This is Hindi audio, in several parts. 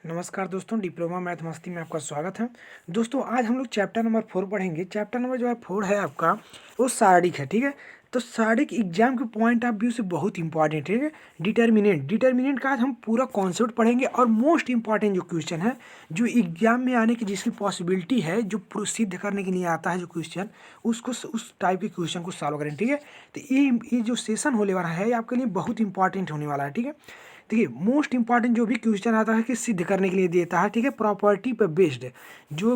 नमस्कार दोस्तों, डिप्लोमा मैथ मस्ती में आपका स्वागत है। दोस्तों आज हम लोग चैप्टर नंबर 4 पढ़ेंगे। चैप्टर नंबर जो है 4 है आपका, वो सारडिक है। ठीक है, तो सारडिक एग्जाम के पॉइंट ऑफ व्यू से बहुत इंपॉर्टेंट है। ठीक है, डिटर्मिनेंट का आज हम पूरा कॉन्सेप्ट पढ़ेंगे और मोस्ट इंपॉर्टेंट जो क्वेश्चन है, जो एग्जाम में आने की जिसकी पॉसिबिलिटी है, जो सिद्ध करने के लिए आता है जो क्वेश्चन, उसको उस टाइप के क्वेश्चन को सॉल्व करें। ठीक है, तो ये जो सेशन होने वाला है, ये आपके लिए बहुत इंपॉर्टेंट होने वाला है। ठीक है, देखिए मोस्ट इंपॉर्टेंट जो भी क्वेश्चन आता है कि सिद्ध करने के लिए देता है। ठीक है, प्रॉपर्टी पे बेस्ड जो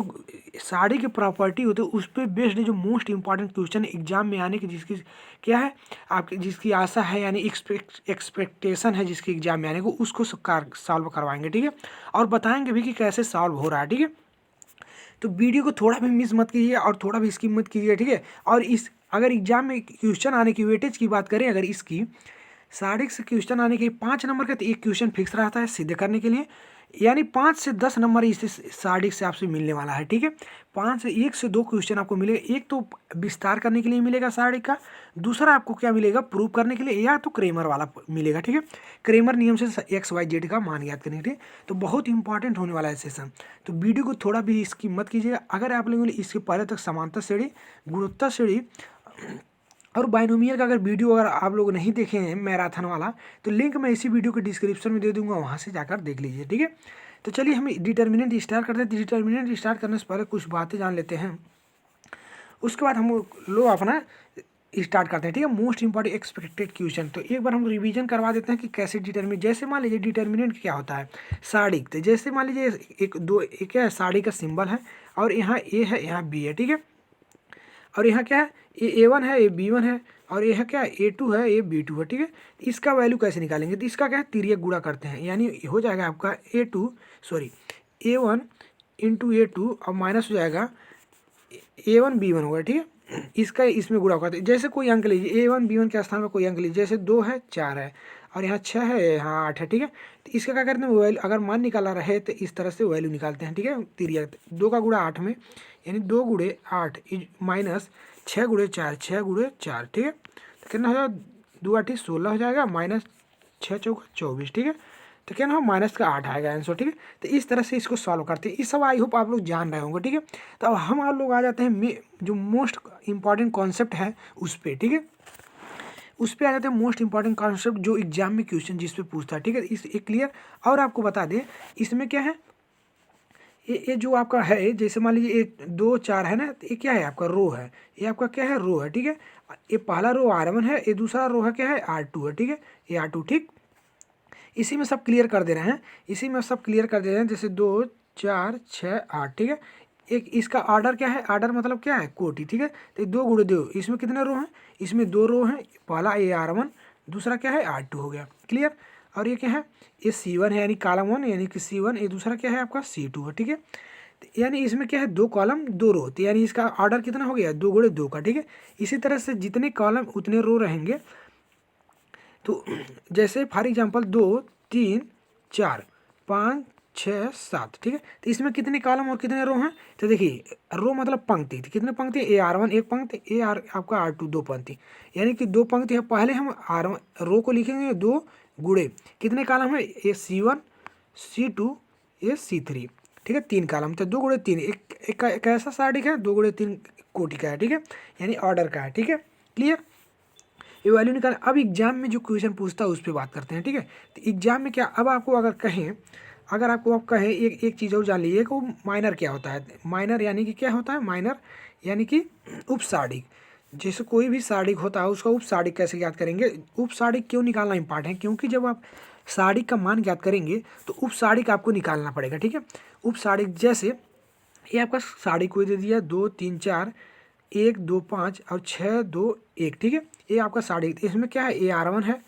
साड़ी के प्रॉपर्टी होते हैं उस पर बेस्ड जो मोस्ट इंपॉर्टेंट क्वेश्चन एग्जाम में आने की जिसकी क्या है आपकी जिसकी आशा है, यानी एक्सपेक्टेशन है जिसकी एग्जाम में आने को, उसको सॉल्व करवाएंगे। ठीक है, और बताएंगे भी कि कैसे सॉल्व हो रहा है। ठीक है, तो वीडियो को थोड़ा भी मिस मत कीजिए और थोड़ा भी स्किप मत कीजिए। ठीक है, और इस अगर एग्जाम में क्वेश्चन आने की वेटेज की बात करें, अगर इसकी साढ़े से क्वेश्चन आने के 5 नंबर का, तो एक क्वेश्चन फिक्स रहता है सिद्ध करने के लिए, यानी 5 से 10 नंबर इससे साढ़े से आपसे मिलने वाला है। ठीक है, 5 से 1 से 2 क्वेश्चन आपको मिलेगा। एक तो विस्तार करने के लिए मिलेगा साढ़े का, दूसरा आपको क्या मिलेगा प्रूव करने के लिए, या तो क्रेमर वाला मिलेगा। ठीक है, क्रेमर नियम से XYZ का मान याद करने के लिए। तो बहुत इंपॉर्टेंट होने वाला है सेशन, तो वीडियो को थोड़ा भी इसकी मत कीजिएगा। अगर आप लोगों ने इसके पहले तक समांतर श्रेणी, गुणोत्तर श्रेणी और बाइनोमियल का अगर वीडियो अगर आप लोग नहीं देखे हैं मैराथन वाला, तो लिंक मैं इसी वीडियो के डिस्क्रिप्शन में दे दूंगा, वहाँ से जाकर देख लीजिए। ठीक है, तो चलिए हम डिटर्मिनेंट स्टार्ट करते हैं। डिटर्मिनेंट स्टार्ट करने से पहले कुछ बातें जान लेते हैं, उसके बाद हम लोग अपना स्टार्ट करते हैं। ठीक है, मोस्ट इंपॉर्टेंट एक्सपेक्टेड क्वेश्चन, तो एक बार हम रिवीजन करवा देते हैं कि कैसे डिटर्मिनेंट। जैसे मान लीजिए डिटर्मिनेंट क्या होता है साड़िक, तो जैसे मान लीजिए एक क्या है साड़ी का सिंबल है, और यहाँ ए है, यहाँ बी है। ठीक है, और यहाँ क्या है ये A1 है, ये B1 है, और यह क्या है A2 है, ये B2 है। ठीक है, इसका वैल्यू कैसे निकालेंगे, तो इसका क्या है तिर्यक गुणा करते हैं, यानी हो जाएगा आपका A1 इंटू A2 और माइनस हो जाएगा A1 B1 होगा। ठीक है, इसका इसमें गुणा करते हैं। जैसे कोई अंक लीजिए, A1 B1 के स्थान पर कोई अंक लीजिए, जैसे 2 है, 4 है, और यहाँ 6 है, यहाँ 8 है। ठीक है, तो इसका क्या करते हैं वैल्यू, अगर मान निकाला रहे तो इस तरह से वैल्यू निकालते हैं। ठीक है, तिर्यक 2 का गुणा 8 में, यानी 2 गुणे 8 माइनस 6 गुणे 4, 6 गुणे 4। ठीक है, तो कितना हो जाएगा 2 8 16 हो जाएगा, माइनस 6 चौका 24। ठीक है, तो क्या ना माइनस का 8 आएगा आंसर। ठीक है, तो इस तरह से इसको सॉल्व करते हैं। इस सब आई होप आप लोग जान रहे होंगे। ठीक है, तो अब हम आप लोग आ जाते हैं जो मोस्ट इंपॉर्टेंट कॉन्सेप्ट है उस पर। ठीक है, उस पर आ जाते हैं मोस्ट इंपॉर्टेंट कॉन्सेप्ट जो एग्जाम में क्वेश्चन जिस पे पूछता है। ठीक है, इस एक क्लियर। और आपको बता दें इसमें क्या है, ये जो आपका है, जैसे मान लीजिए ये 2 4 है ना, तो ये क्या है आपका रो है, ये आपका क्या है रो है। ठीक है, ये पहला रो R1 है, ये दूसरा रो है क्या है R2 है। ठीक है, ये R2। ठीक, इसी में सब क्लियर कर दे रहे हैं, इसी में सब क्लियर कर दे रहे हैं। जैसे 2 4 6 8। ठीक है, एक इसका ऑर्डर क्या है, ऑर्डर मतलब क्या है कोटि। ठीक है, तो 2 गुणे 2, इसमें कितने रो हैं, इसमें 2 रो हैं। पहला AR1, दूसरा क्या है R2 हो गया। क्लियर, और ये क्या है, ये C1 है, यानी कॉलम 1 यानी कि C1, ये दूसरा क्या है आपका C2 है। ठीक है, तो यानी इसमें क्या है 2 कॉलम 2 रो, तो यानी इसका ऑर्डर कितना हो गया 2 गुणे 2 का। ठीक है, इसी तरह से जितने कॉलम उतने रो रहेंगे। तो जैसे फॉर एग्जांपल 2 3 4 5 6 7। ठीक है, तो इसमें कितने कॉलम और कितने रो हैं, तो देखिए रो मतलब पंक्ति, तो कितने पंक्ति, AR1 एक पंक्ति, आपका R2 दो पंक्ति, यानी कि 2 पंक्ति है। पहले हम R1 रो को लिखेंगे 2 गुणे कितने कॉलम है, ये C1 C2 ये C3। ठीक है, 3 कॉलम, तो 2 गुणे 3 एक ऐसा सारणी है, 2 गुणे 3 कोटि का है। ठीक है, यानी ऑर्डर का है। ठीक है, क्लियर, ये वैल्यू निकाल। अब एग्जाम में जो क्वेश्चन पूछता है उस पर बात करते हैं। ठीक है, तो एग्जाम में क्या, अब आपको अगर कहें, अगर आपको आप कहें एक चीज़ और जान लीजिए कि माइनर क्या होता है। माइनर यानी कि क्या होता है, माइनर यानी कि उपसाडिक। जैसे कोई भी साड़िक होता है उसका उपसाडिक कैसे याद करेंगे, उपसाडिक क्यों निकालना इंपॉर्टेंट है, क्योंकि जब आप साड़िक का मान याद करेंगे तो उपसाडिक आपको निकालना पड़ेगा। ठीक है, उपसाडिक जैसे ये आपका साड़ी कोई दे दिया 2 3 4 1 2 5 और 6 2 1। ठीक है, ये आपका साड़ी, इसमें क्या है AR1 है,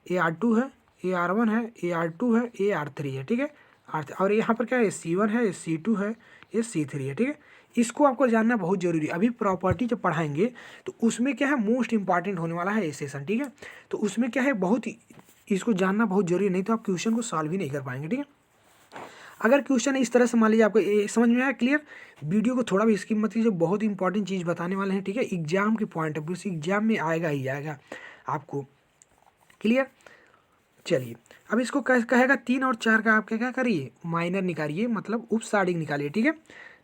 AR2 है, AR1 है, AR2 है, AR3 है। ठीक है, और यहाँ पर क्या है C1 है, C2 है, ये C3 है। ठीक है, इसको आपको जानना बहुत जरूरी है। अभी प्रॉपर्टी जब पढ़ाएंगे तो उसमें क्या है मोस्ट इंपॉर्टेंट होने वाला है ये सेशन। ठीक है, तो उसमें क्या है बहुत इसको जानना बहुत जरूरी है, नहीं तो आप क्वेश्चन को सॉल्व ही नहीं कर पाएंगे। ठीक है, अगर क्वेश्चन इस तरह से मान लीजिए आपको ये समझ में आया क्लियर, वीडियो को थोड़ा भी स्किप मत कीजिए, बहुत इंपॉर्टेंट चीज़ बताने वाले हैं। ठीक है, एग्जाम के पॉइंट ऑफ व्यू से एग्जाम में आएगा ही आएगा आपको। क्लियर, चलिए अब इसको कहेगा 3 और 4 का आप क्या क्या करिए, माइनर निकालिए, मतलब उपसाड़ी निकालिए, ठीक है,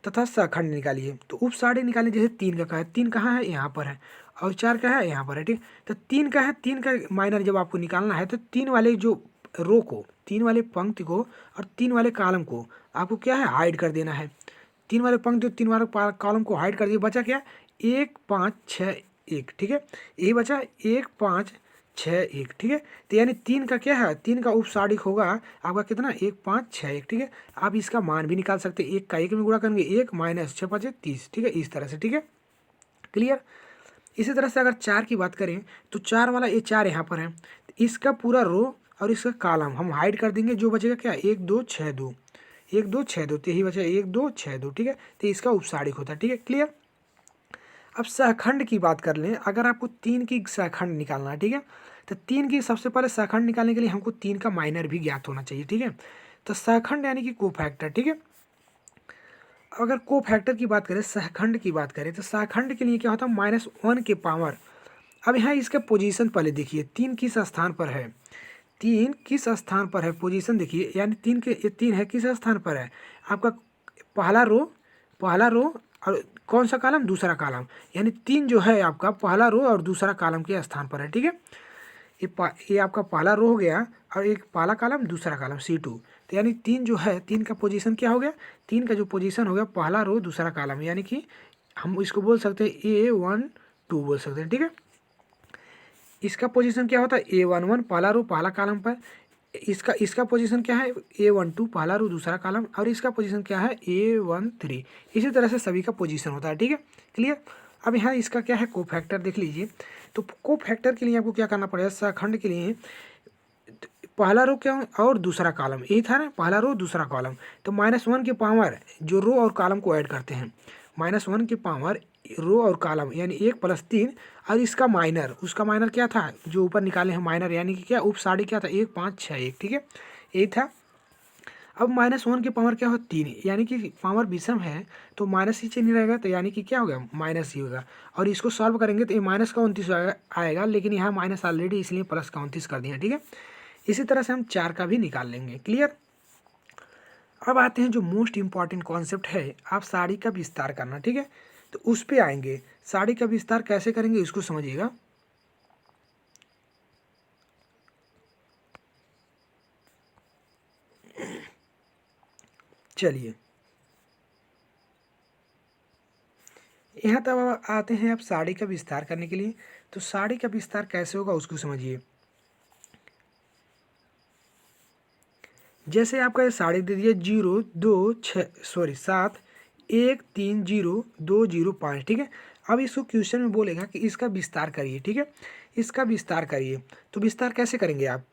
तथा सखंड निकालिए। तो उपसाड़ी निकालिए, जैसे 3 का है, 3 कहाँ है, यहाँ पर है, और 4 का है, यहाँ पर है, ठीक। तो 3 का है, 3 का माइनर जब आपको निकालना है तो 3 वाले जो रो को, 3 वाले पंक्ति को और 3 वाले कॉलम को आपको क्या है, हाइड कर देना है। 3 वाले पंक्ति और 3 वाले कॉलम को हाइड कर दिए, बचा क्या, 1 5 6 1, ठीक है, यही बचा 1 5 6 1, ठीक है। तो यानी 3 का क्या है, 3 का उपसाड़िक होगा आपका कितना, 1 5 6 1, ठीक है। आप इसका मान भी निकाल सकते हैं, 1 का 1 में गुणा करेंगे 1 माइनस 6 5 30, ठीक है, इस तरह से, ठीक है, क्लियर। इसी तरह से अगर 4 की बात करें तो 4 वाला ये 4 यहाँ पर है, तो इसका पूरा रो और इसका कॉलम हम हाइड कर देंगे, जो बचेगा क्या, 1 2 6 2, 1 2 6 2, तो यही बचा 1 2 6 2, ठीक है। तो इसका उपसाड़िक होता है, ठीक है, क्लियर। अब सहखंड की बात कर लें, अगर आपको 3 की सहखंड निकालना है, ठीक है, तो 3 की सबसे पहले सहखंड निकालने के लिए हमको 3 का माइनर भी ज्ञात होना चाहिए, ठीक है। तो सहखंड यानी कि कोफैक्टर, ठीक है। अगर कोफैक्टर की बात करें, सहखंड की बात करें, तो सहखंड के लिए क्या होता है, -1 के पावर। अब यहाँ इसका पोजीशन पहले देखिए, 3 किस स्थान पर है, 3 किस स्थान पर है, पोजीशन देखिए, यानी 3 के, ये 3 है किस स्थान पर है, आपका पहला रो और कौन सा कॉलम, दूसरा कॉलम, यानी 3 जो है आपका पहला रो और दूसरा कॉलम के स्थान पर है, ठीक है। ये आपका पहला रो हो गया और एक पहला कॉलम दूसरा कॉलम C2, तो यानी 3 जो है, 3 का पोजीशन क्या हो गया, 3 का जो पोजीशन हो गया पहला रो दूसरा कॉलम, यानी कि हम इसको बोल सकते हैं A1 2 बोल सकते हैं, ठीक है। इसका पोजीशन क्या होता है, A11 पहला रो पहला कॉलम पर, इसका पोजीशन क्या है, A12 पहला रो दूसरा कॉलम, और इसका पोजीशन क्या है, A13। इसी तरह से सभी का पोजीशन होता है, ठीक है, क्लियर। अब यहाँ इसका क्या है, कोफैक्टर देख लीजिए। तो कोफैक्टर के लिए आपको क्या करना पड़ेगा, सहखंड के लिए पहला रो क्या और दूसरा कॉलम, यही था ना, पहला रो दूसरा कॉलम, तो -1 के पावर जो रो और कॉलम को ऐड करते हैं, -1 के पावर रो और कॉलम, यानी 1 + 3, और इसका माइनर, उसका माइनर क्या था जो ऊपर निकाले हैं माइनर, यानी कि क्या उपसाड़ी क्या था, 1 5 6 1, ठीक है, यही था। अब -1 के पावर क्या हो, 3, यानी कि पावर विषम है तो माइनस ही चिन्ह रहेगा, तो यानी कि क्या होगा, माइनस ही होगा। और इसको सॉल्व करेंगे तो ये -29 आएगा, लेकिन यहाँ माइनस ऑलरेडी, इसलिए +29 कर दिया, ठीक है। इसी तरह से हम 4 का भी निकाल लेंगे, क्लियर। अब आते हैं जो मोस्ट इम्पॉर्टेंट कॉन्सेप्ट है, आप साड़ी का विस्तार करना, ठीक है, तो उस पे आएंगे। साड़ी का विस्तार कैसे करेंगे इसको समझिएगा। चलिए यहाँ तब आते हैं आप साड़ी का विस्तार करने के लिए। तो साड़ी का विस्तार कैसे होगा उसको समझिए। जैसे आपका ये साड़ी दे दिया 0 2 6 सॉरी 7 1 3 0 2 0 5, ठीक है। अब इसको क्वेश्चन में बोलेगा कि इसका विस्तार करिए, ठीक है, इसका विस्तार करिए। तो विस्तार कैसे करेंगे आप,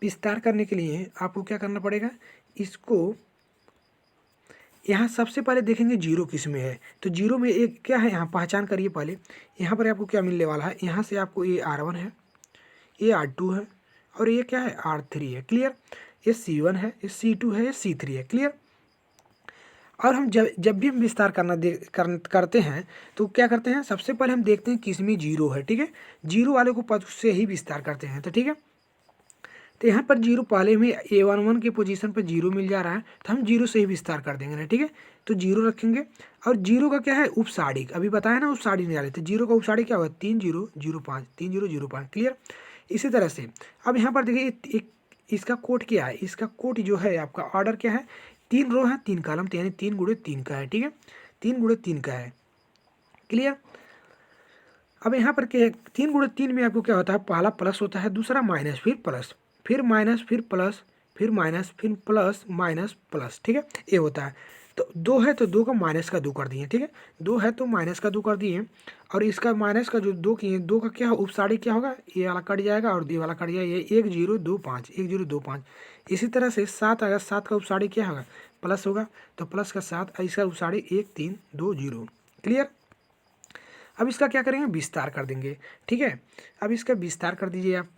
विस्तार करने के लिए आपको क्या करना पड़ेगा, इसको यहाँ सबसे पहले देखेंगे 0 किस में है, तो 0 में एक क्या है, यहाँ पहचान करिए पहले। यहाँ पर आपको क्या मिलने वाला है, यहाँ से आपको ये R1 है, ये R2 है, और ये क्या है, R3 है, क्लियर। ये C1 है, ये C2 है, ये C3 है, क्लियर। और हम जब भी हम विस्तार करते हैं तो क्या करते हैं, सबसे पहले हम देखते हैं किस में 0 है, ठीक है, 0 वाले को पद से ही विस्तार करते हैं, तो ठीक है। तो यहाँ पर 0 पहले में A11 के पोजीशन पर 0 मिल जा रहा है, तो हम 0 से ही विस्तार कर देंगे ना, ठीक है। तो 0 रखेंगे, और 0 का क्या है, उपसाड़िक, अभी बताया ना उपसाड़िक निकाले, तो 0 का उपसाड़िक क्या होगा, 3 0 0 5 3 0 0 5, क्लियर। इसी तरह से अब यहाँ पर देखिए एक इसका कोड क्या है, इसका कोड जो है आपका ऑर्डर क्या है, 3 रो है 3 कॉलम, तो यानी 3 × 3 का है, ठीक है, 3 × 3 का है, क्लियर। अब यहाँ पर क्या 3 × 3 में आपको क्या होता है, पहला प्लस होता है, दूसरा माइनस, फिर प्लस, फिर माइनस, फिर प्लस, फिर माइनस, फिर प्लस माइनस प्लस, ठीक है, ये होता है। तो 2 है तो 2 का -2 कर दिए, ठीक है, 2 है तो -2 कर दिए, और इसका माइनस का जो 2 किए, 2 का क्या उपसाड़ी क्या होगा, ये वाला कट जाएगा और ये वाला कट जाएगा, ये 1 0 2 5 1 0 2 5। इसी तरह से 7 आएगा, 7 का उपसाड़ी क्या होगा, प्लस होगा, तो प्लस का 7, इसका उपसाड़ी 1 3 2 0, क्लियर। अब इसका क्या करेंगे, विस्तार कर देंगे, ठीक है। अब इसका विस्तार कर दीजिए आप,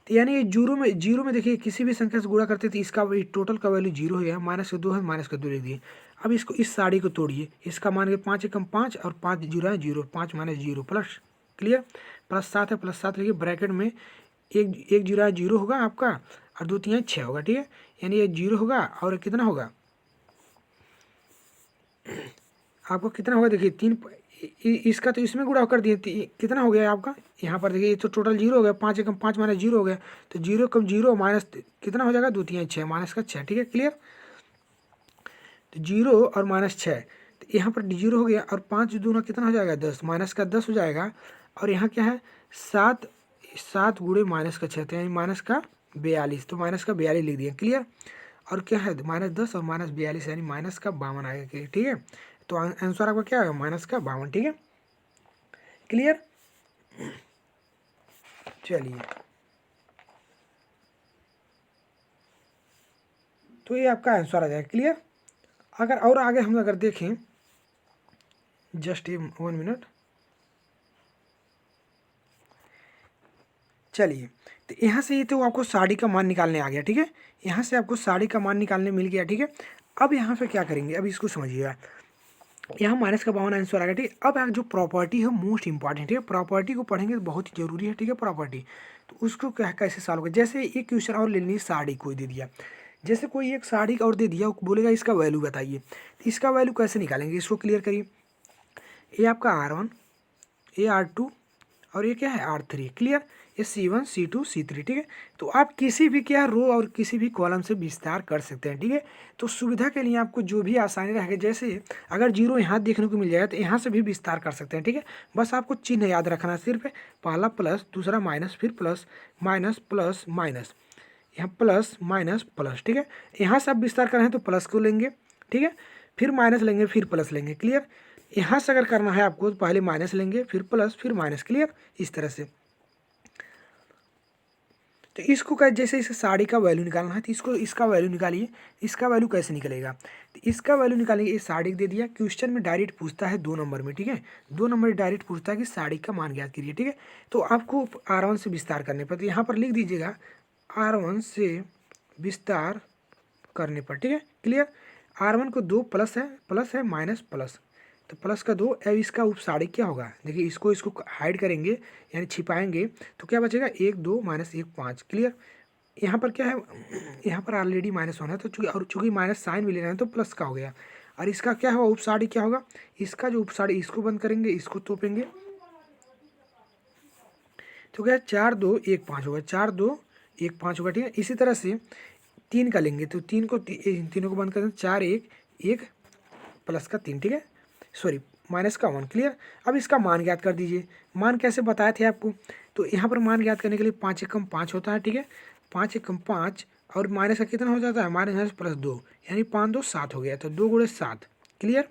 तो यानी ये जीरो में देखिए किसी भी संख्या से गुणा करते तो इसका टोटल का वैल्यू 0 हो गया, -2 है, -2 लिख दिए। अब इसको इस साड़ी को तोड़िए, इसका मान के 5 एकम 5 और 5 0 है 0, 5 - 0 प्लस, क्लियर, +7 है, +7 लिखिए ब्रैकेट में, एक जीरो है, जीरो होगा आपका, और 2 3 6 होगा, ठीक है। यानी ये जीरो होगा और कितना होगा आपको, कितना होगा देखिए 3, इसका तो इसमें गुणा कर दिए, कितना हो गया आपका यहाँ पर देखिए, ये तो टोटल जीरो हो गया, 5 एकम 5 माइनस जीरो हो गया, तो जीरो कम जीरो माइनस कितना हो जाएगा, 2 3 6 माइनस का 6, ठीक है, क्लियर। तो जीरो और माइनस 6, तो यहाँ पर जीरो हो गया, और 5 दूना कितना हो जाएगा 10, माइनस का 10 हो जाएगा, और यहाँ क्या है 7, 7 गुणे माइनस का 6, तो यानी माइनस का 42, तो माइनस का 42 लिख दिया, क्लियर। और क्या है -10 और -42 यानी माइनस का 52 आएगा, ठीक है। तो आंसर आपका क्या होगा, माइनस का 52, ठीक है, क्लियर। चलिए, तो ये आपका आंसर आ जाएगा, क्लियर। अगर और आगे हम अगर देखें, जस्ट 1 मिनट, चलिए, तो यहाँ से ये तो आपको साड़ी का मान निकालने आ गया, ठीक है। यहाँ से आपको साड़ी का मान निकालने मिल गया, ठीक है। अब यहाँ पे क्या करेंगे, अब इसको समझिएगा, यहाँ माइनस का 52 आंसर आ गया, ठीक है। अब जो प्रॉपर्टी है मोस्ट इंपॉर्टेंट है, प्रॉपर्टी को पढ़ेंगे तो बहुत ही जरूरी है, ठीक है, प्रॉपर्टी। तो उसको क्या कैसे सॉल्व होगा, जैसे एक क्वेश्चन और ले लीजिए, साड़ी कोई दे दिया, जैसे कोई एक साड़ी और दे दिया, बोलेगा इसका वैल्यू बताइए, तो इसका वैल्यू कैसे निकालेंगे, इसको क्लियर करिए। ये आपका R1, ये R2 और ये क्या है R3, क्लियर। ये C1 C2 C3, ठीक है। तो आप किसी भी क्या रो और किसी भी कॉलम से विस्तार कर सकते हैं, ठीक है। तो सुविधा के लिए आपको जो भी आसानी रहेगा, जैसे अगर जीरो यहाँ देखने को मिल जाएगा तो यहाँ से भी विस्तार कर सकते हैं, ठीक है। बस आपको चिन्ह याद रखना, सिर्फ पहला प्लस, दूसरा माइनस, फिर प्लस माइनस प्लस माइनस, यहाँ प्लस माइनस प्लस, ठीक है। यहाँ से आप विस्तार कर रहे हैं तो प्लस को लेंगे, ठीक है, फिर माइनस लेंगे, फिर प्लस लेंगे, क्लियर। यहाँ से अगर करना है आपको तो पहले माइनस लेंगे, फिर प्लस, फिर माइनस, क्लियर, इस तरह से। तो इसको जैसे इसे साड़ी का वैल्यू निकालना है, तो इसको इसका वैल्यू निकालिए। इसका वैल्यू कैसे निकलेगा, तो इसका वैल्यू निकालेंगे, ये साड़ी दे दिया, क्वेश्चन में डायरेक्ट पूछता है 2 नंबर में, ठीक है, 2 नंबर डायरेक्ट पूछता है कि साड़ी का मान ज्ञात कीजिए, ठीक है। तो आपको R1 से विस्तार करने पर, तो यहाँ पर लिख दीजिएगा R1 से विस्तार करने पर, ठीक है, क्लियर। R1 को 2 प्लस है माइनस प्लस, तो प्लस का 2, अब इसका उपसाड़ी क्या होगा, देखिए इसको हाइड करेंगे यानी छिपाएंगे, तो क्या बचेगा 1 2 माइनस 1 5, क्लियर। यहाँ पर क्या है, यहाँ पर ऑलरेडी -1 है, तो चूंकि माइनस साइन भी ले रहे हैं तो प्लस का हो गया, और इसका क्या होगा उपसाड़ी क्या होगा, इसका जो उपसाड़ी, इसको बंद करेंगे, इसको तोपेंगे, तो क्या 4 2 1 5 होगा, 4 2 1 5 होगा, ठीक है। इसी तरह से 3 का लेंगे, तो 3 को तीनों को बंद कर दें, 4 1 1 प्लस का 3, ठीक है, सॉरी माइनस का 1, क्लियर। अब इसका मान ज्ञात कर दीजिए, मान कैसे बताए थे आपको, तो यहाँ पर मान ज्ञात करने के लिए 5 एकम 5 होता है, ठीक है, 5 एकम 5, और माइनस का कितना हो जाता है, माइनस प्लस 2, यानी 5 2 7 हो गया, तो 2 गुणे 7, क्लियर,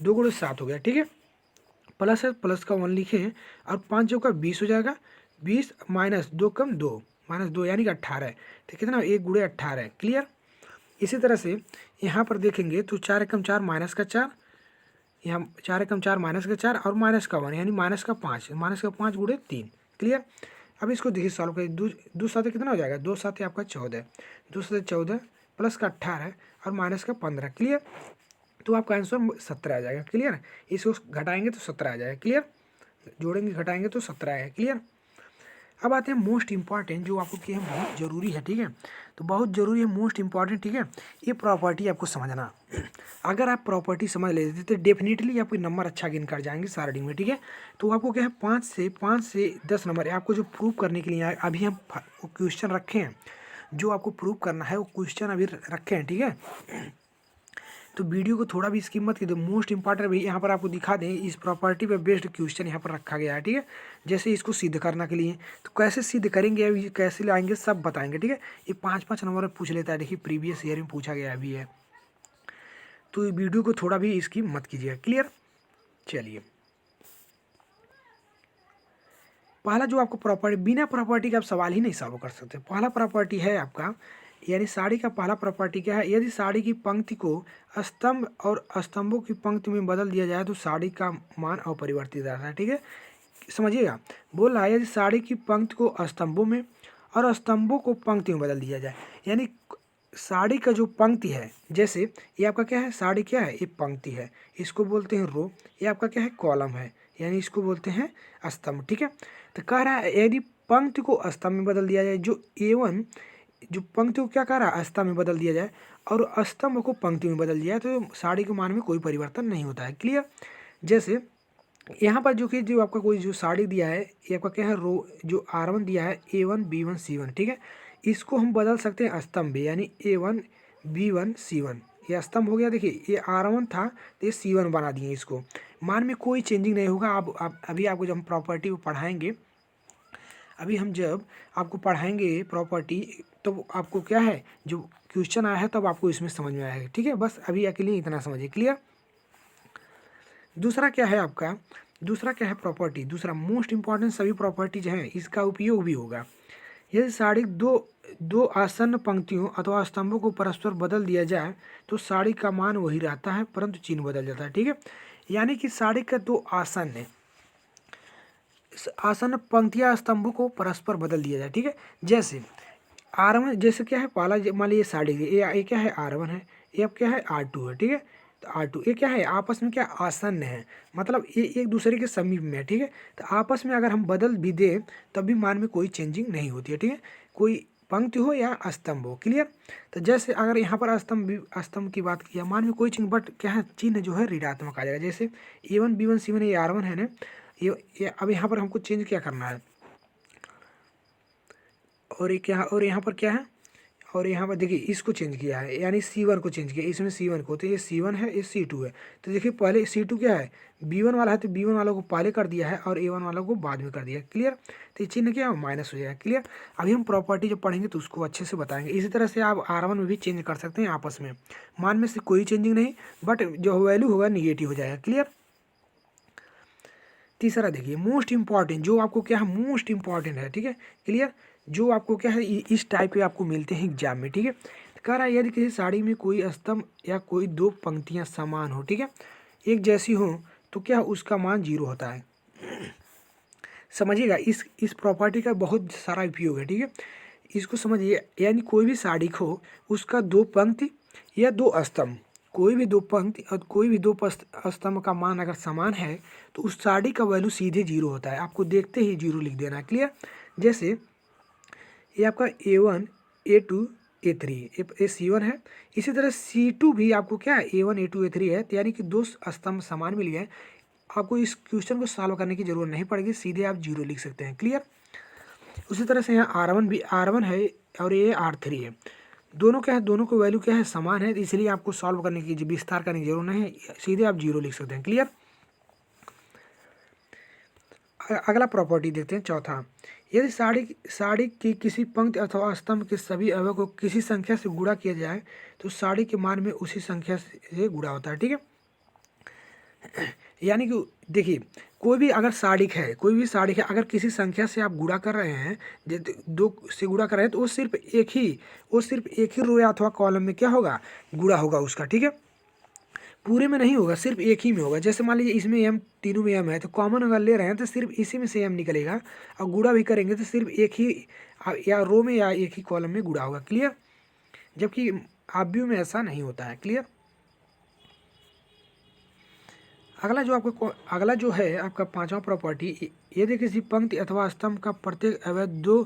2 गुणे 7 हो गया, ठीक है। प्लस है, प्लस का 1 लिखे, और 5 जो का 20 हो जाएगा, 20 माइनस 2 कम 2, माइनस 2 यानी कि 18, तो कितना 1 गुणे 18, क्लियर। इसी तरह से यहाँ पर देखेंगे तो 4 एकम 4 माइनस का 4, यहाँ 4 एकम 4 माइनस का 4 और माइनस का 1 यानी माइनस का 5 गुणे 3, क्लियर। अब इसको देखिए सॉल्व करिए, 2 साथ कितना हो जाएगा, 2 साथ आपका 14, 2 साथ 14 प्लस का 18 और माइनस का 15, क्लियर। तो आपका आंसर 17 आ जाएगा, क्लियर। इसको घटाएंगे तो 17 आ जाएगा, क्लियर, जोड़ेंगे घटाएंगे तो 17 आएगा, क्लियर। अब आते हैं मोस्ट इंपॉर्टेंट, जो आपको कि बहुत ज़रूरी है, ठीक है, तो बहुत ज़रूरी है, मोस्ट इंपॉर्टेंट, ठीक है। ये प्रॉपर्टी आपको समझना, अगर आप प्रॉपर्टी समझ लेते तो डेफिनेटली आपको नंबर अच्छा गेन कर जाएंगे सारडी में, ठीक है। तो आपको क्या है 5 से 10 नंबर आपको जो प्रूव करने के लिए अभी हम क्वेश्चन रखे हैं, जो आपको प्रूव करना है वो क्वेश्चन अभी रखे हैं, ठीक है। तो वीडियो को थोड़ा भी स्किप मत कीजिए, मोस्ट इंपॉर्टेंट भी यहाँ पर आपको दिखा दें, इस प्रॉपर्टी पे बेस्ड क्वेश्चन यहाँ पर रखा गया है, ठीक है। जैसे इसको सिद्ध करने के लिए, तो कैसे सिद्ध करेंगे, अभी कैसे लाएंगे सब बताएंगे, ठीक है। ये 5 नंबर में पूछ लेता है, देखिए प्रीवियस ईयर में पूछा गया अभी है, तो वीडियो को थोड़ा भी स्किप मत कीजिएगा, क्लियर। चलिए, पहला जो आपको प्रॉपर्टी, बिना प्रॉपर्टी का आप सवाल ही नहीं सॉल्व कर सकते। पहला प्रॉपर्टी है आपका, यानी साड़ी का पहला प्रॉपर्टी क्या है, यदि साड़ी की पंक्ति को स्तंभ और स्तंभों की पंक्ति में बदल दिया जाए तो साड़ी का मान अपरिवर्तित रहता है, ठीक है। समझिएगा, बोल रहा है यदि साड़ी की पंक्ति को स्तंभों में और स्तंभों को पंक्ति में बदल दिया जाए, यानी साड़ी का जो पंक्ति है, जैसे ये आपका क्या है, साड़ी क्या है, ये पंक्ति है, इसको बोलते हैं रो, ये आपका क्या है, कॉलम है, यानी इसको बोलते हैं स्तंभ, ठीक है। तो कह रहा है यदि पंक्ति को स्तंभ में बदल दिया जाए, जो A1 जो पंक्ति को क्या कह रहा है स्तंभ में बदल दिया जाए और स्तंभ को पंक्ति में बदल दिया जाए तो साड़ी के मान में कोई परिवर्तन नहीं होता है, क्लियर। जैसे यहाँ पर जो कि जो आपका कोई जो साड़ी दिया है ये आपका क्या है रो, जो R1 दिया है A1 B1 C1, ठीक है। इसको हम बदल सकते हैं स्तंभ में, यानी A1 B1 C1 ये स्तंभ हो गया। देखिए ये R1 था तो ये C1 बना दिए, इसको मान में कोई चेंजिंग नहीं होगा। आप अभी आपको जब हम प्रॉपर्टी को पढ़ाएंगे, अभी हम जब आपको पढ़ाएंगे प्रॉपर्टी तो आपको क्या है जो क्वेश्चन आया है तब आपको इसमें समझ में आएगा, ठीक है। बस अभी अकेले इतना समझिए, क्लियर। दूसरा क्या है आपका, दूसरा क्या है प्रॉपर्टी, दूसरा मोस्ट इंपॉर्टेंट सभी प्रॉपर्टी जो है इसका उपयोग भी होगा। यदि साड़ी दो आसन्न पंक्तियों अथवा स्तंभों को परस्पर बदल दिया जाए तो साड़ी का मान वही रहता है परंतु चिन्ह बदल जाता है, ठीक है। यानी कि साड़ी का दो आसन्न पंक्तियां स्तंभों को परस्पर बदल दिया जाए, ठीक है। जैसे R1 जैसे क्या है पहला मान लीजिए साड़ी ये क्या है R1 है, ये अब क्या है R2 है, ठीक है। तो R2 ये क्या है आपस में क्या आसन्न है, मतलब ये एक दूसरे के समीप में है, ठीक है। तो आपस में अगर हम बदल भी दें तब भी मान में कोई चेंजिंग नहीं होती है, ठीक है। कोई पंक्ति हो या स्तंभ हो, क्लियर। तो जैसे अगर यहाँ पर स्तंभ की बात किया मान में कोई चिन्ह बट क्या है चिन्ह जो है ऋणात्मक आ जाएगा। जैसे A1 B1 C1 ये R1 है ना, ये अब यहाँ पर हमको चेंज क्या करना है और ये क्या और यहाँ पर क्या है और यहाँ पर देखिए इसको चेंज किया है यानी C1 को चेंज किया, इसमें C1 को, तो ये C1 है ये C2 है। तो देखिए पहले C2 क्या है B1 वाला है तो B1 वालों को पहले कर दिया है और A1 वालों को बाद में कर दिया, क्लियर। तो ये चिन्ह क्या है माइनस हो जाएगा, क्लियर। अभी हम प्रॉपर्टी जब पढ़ेंगे तो उसको अच्छे से बताएंगे। इसी तरह से आप R1 में भी चेंज कर सकते हैं आपस में, मान में से कोई चेंजिंग नहीं बट जो वैल्यू होगा निगेटिव हो जाएगा, क्लियर। तीसरा देखिए मोस्ट इंपॉर्टेंट जो आपको क्या है मोस्ट इंपॉर्टेंट है, ठीक है, क्लियर। जो आपको क्या है इस टाइप के आपको मिलते हैं एग्जाम में, ठीक है। कह रहा है यदि किसी साड़ी में कोई स्तंभ या कोई दो पंक्तियां समान हो, ठीक है, एक जैसी हो तो क्या उसका मान 0 होता है। समझिएगा इस प्रॉपर्टी का बहुत सारा उपयोग है, ठीक है। इसको समझिए यानी कोई भी साड़ी को उसका दो पंक्ति या दो स्तंभ, कोई भी दो पंक्ति और कोई भी दो स्तंभ का मान अगर समान है तो उस साड़ी का वैल्यू सीधे 0 होता है, आपको देखते ही 0 लिख देना है, क्लियर। जैसे ये आपका A1 A2 A3 ये C1 है, इसी तरह C2 भी आपको क्या है A1 A2 A3 है, तो यानी कि दो स्तंभ समान मिल गए। आपको इस क्वेश्चन को सॉल्व करने की जरूरत नहीं पड़ेगी, सीधे आप 0 लिख सकते हैं, क्लियर। उसी तरह से यहाँ R1 भी R1 है और ये R3 है, दोनों क्या है दोनों को वैल्यू क्या है समान है, इसलिए आपको सॉल्व करने की विस्तार करने की जरूरत नहीं है, सीधे आप 0 लिख सकते हैं, क्लियर। अगला प्रॉपर्टी देखते हैं चौथा, यदि साड़ी की किसी पंक्ति अथवा स्तंभ के सभी अवयव को किसी संख्या से गुणा किया जाए तो साड़ी के मान में उसी संख्या से गुणा होता है, ठीक है। यानी कि देखिए कोई भी अगर साड़ी है कोई भी साड़ी है अगर किसी संख्या से आप गुणा कर रहे हैं, दो से गुणा कर रहे हैं तो वो सिर्फ एक ही रो अथवा कॉलम में क्या होगा गुणा होगा उसका, ठीक है। पूरे में नहीं होगा, सिर्फ एक ही में होगा। जैसे मान लीजिए इसमें m तीनों में m है तो कॉमन अगर ले रहे हैं तो सिर्फ इसी में से m निकलेगा और गुणा भी करेंगे तो सिर्फ एक ही या रो में या एक ही कॉलम में गुणा होगा, क्लियर। जबकि आव्यूह में ऐसा नहीं होता है, क्लियर। अगला जो है आपका पांचवा प्रॉपर्टी, यदि किसी पंक्ति अथवा स्तंभ का प्रत्येक अवयव दो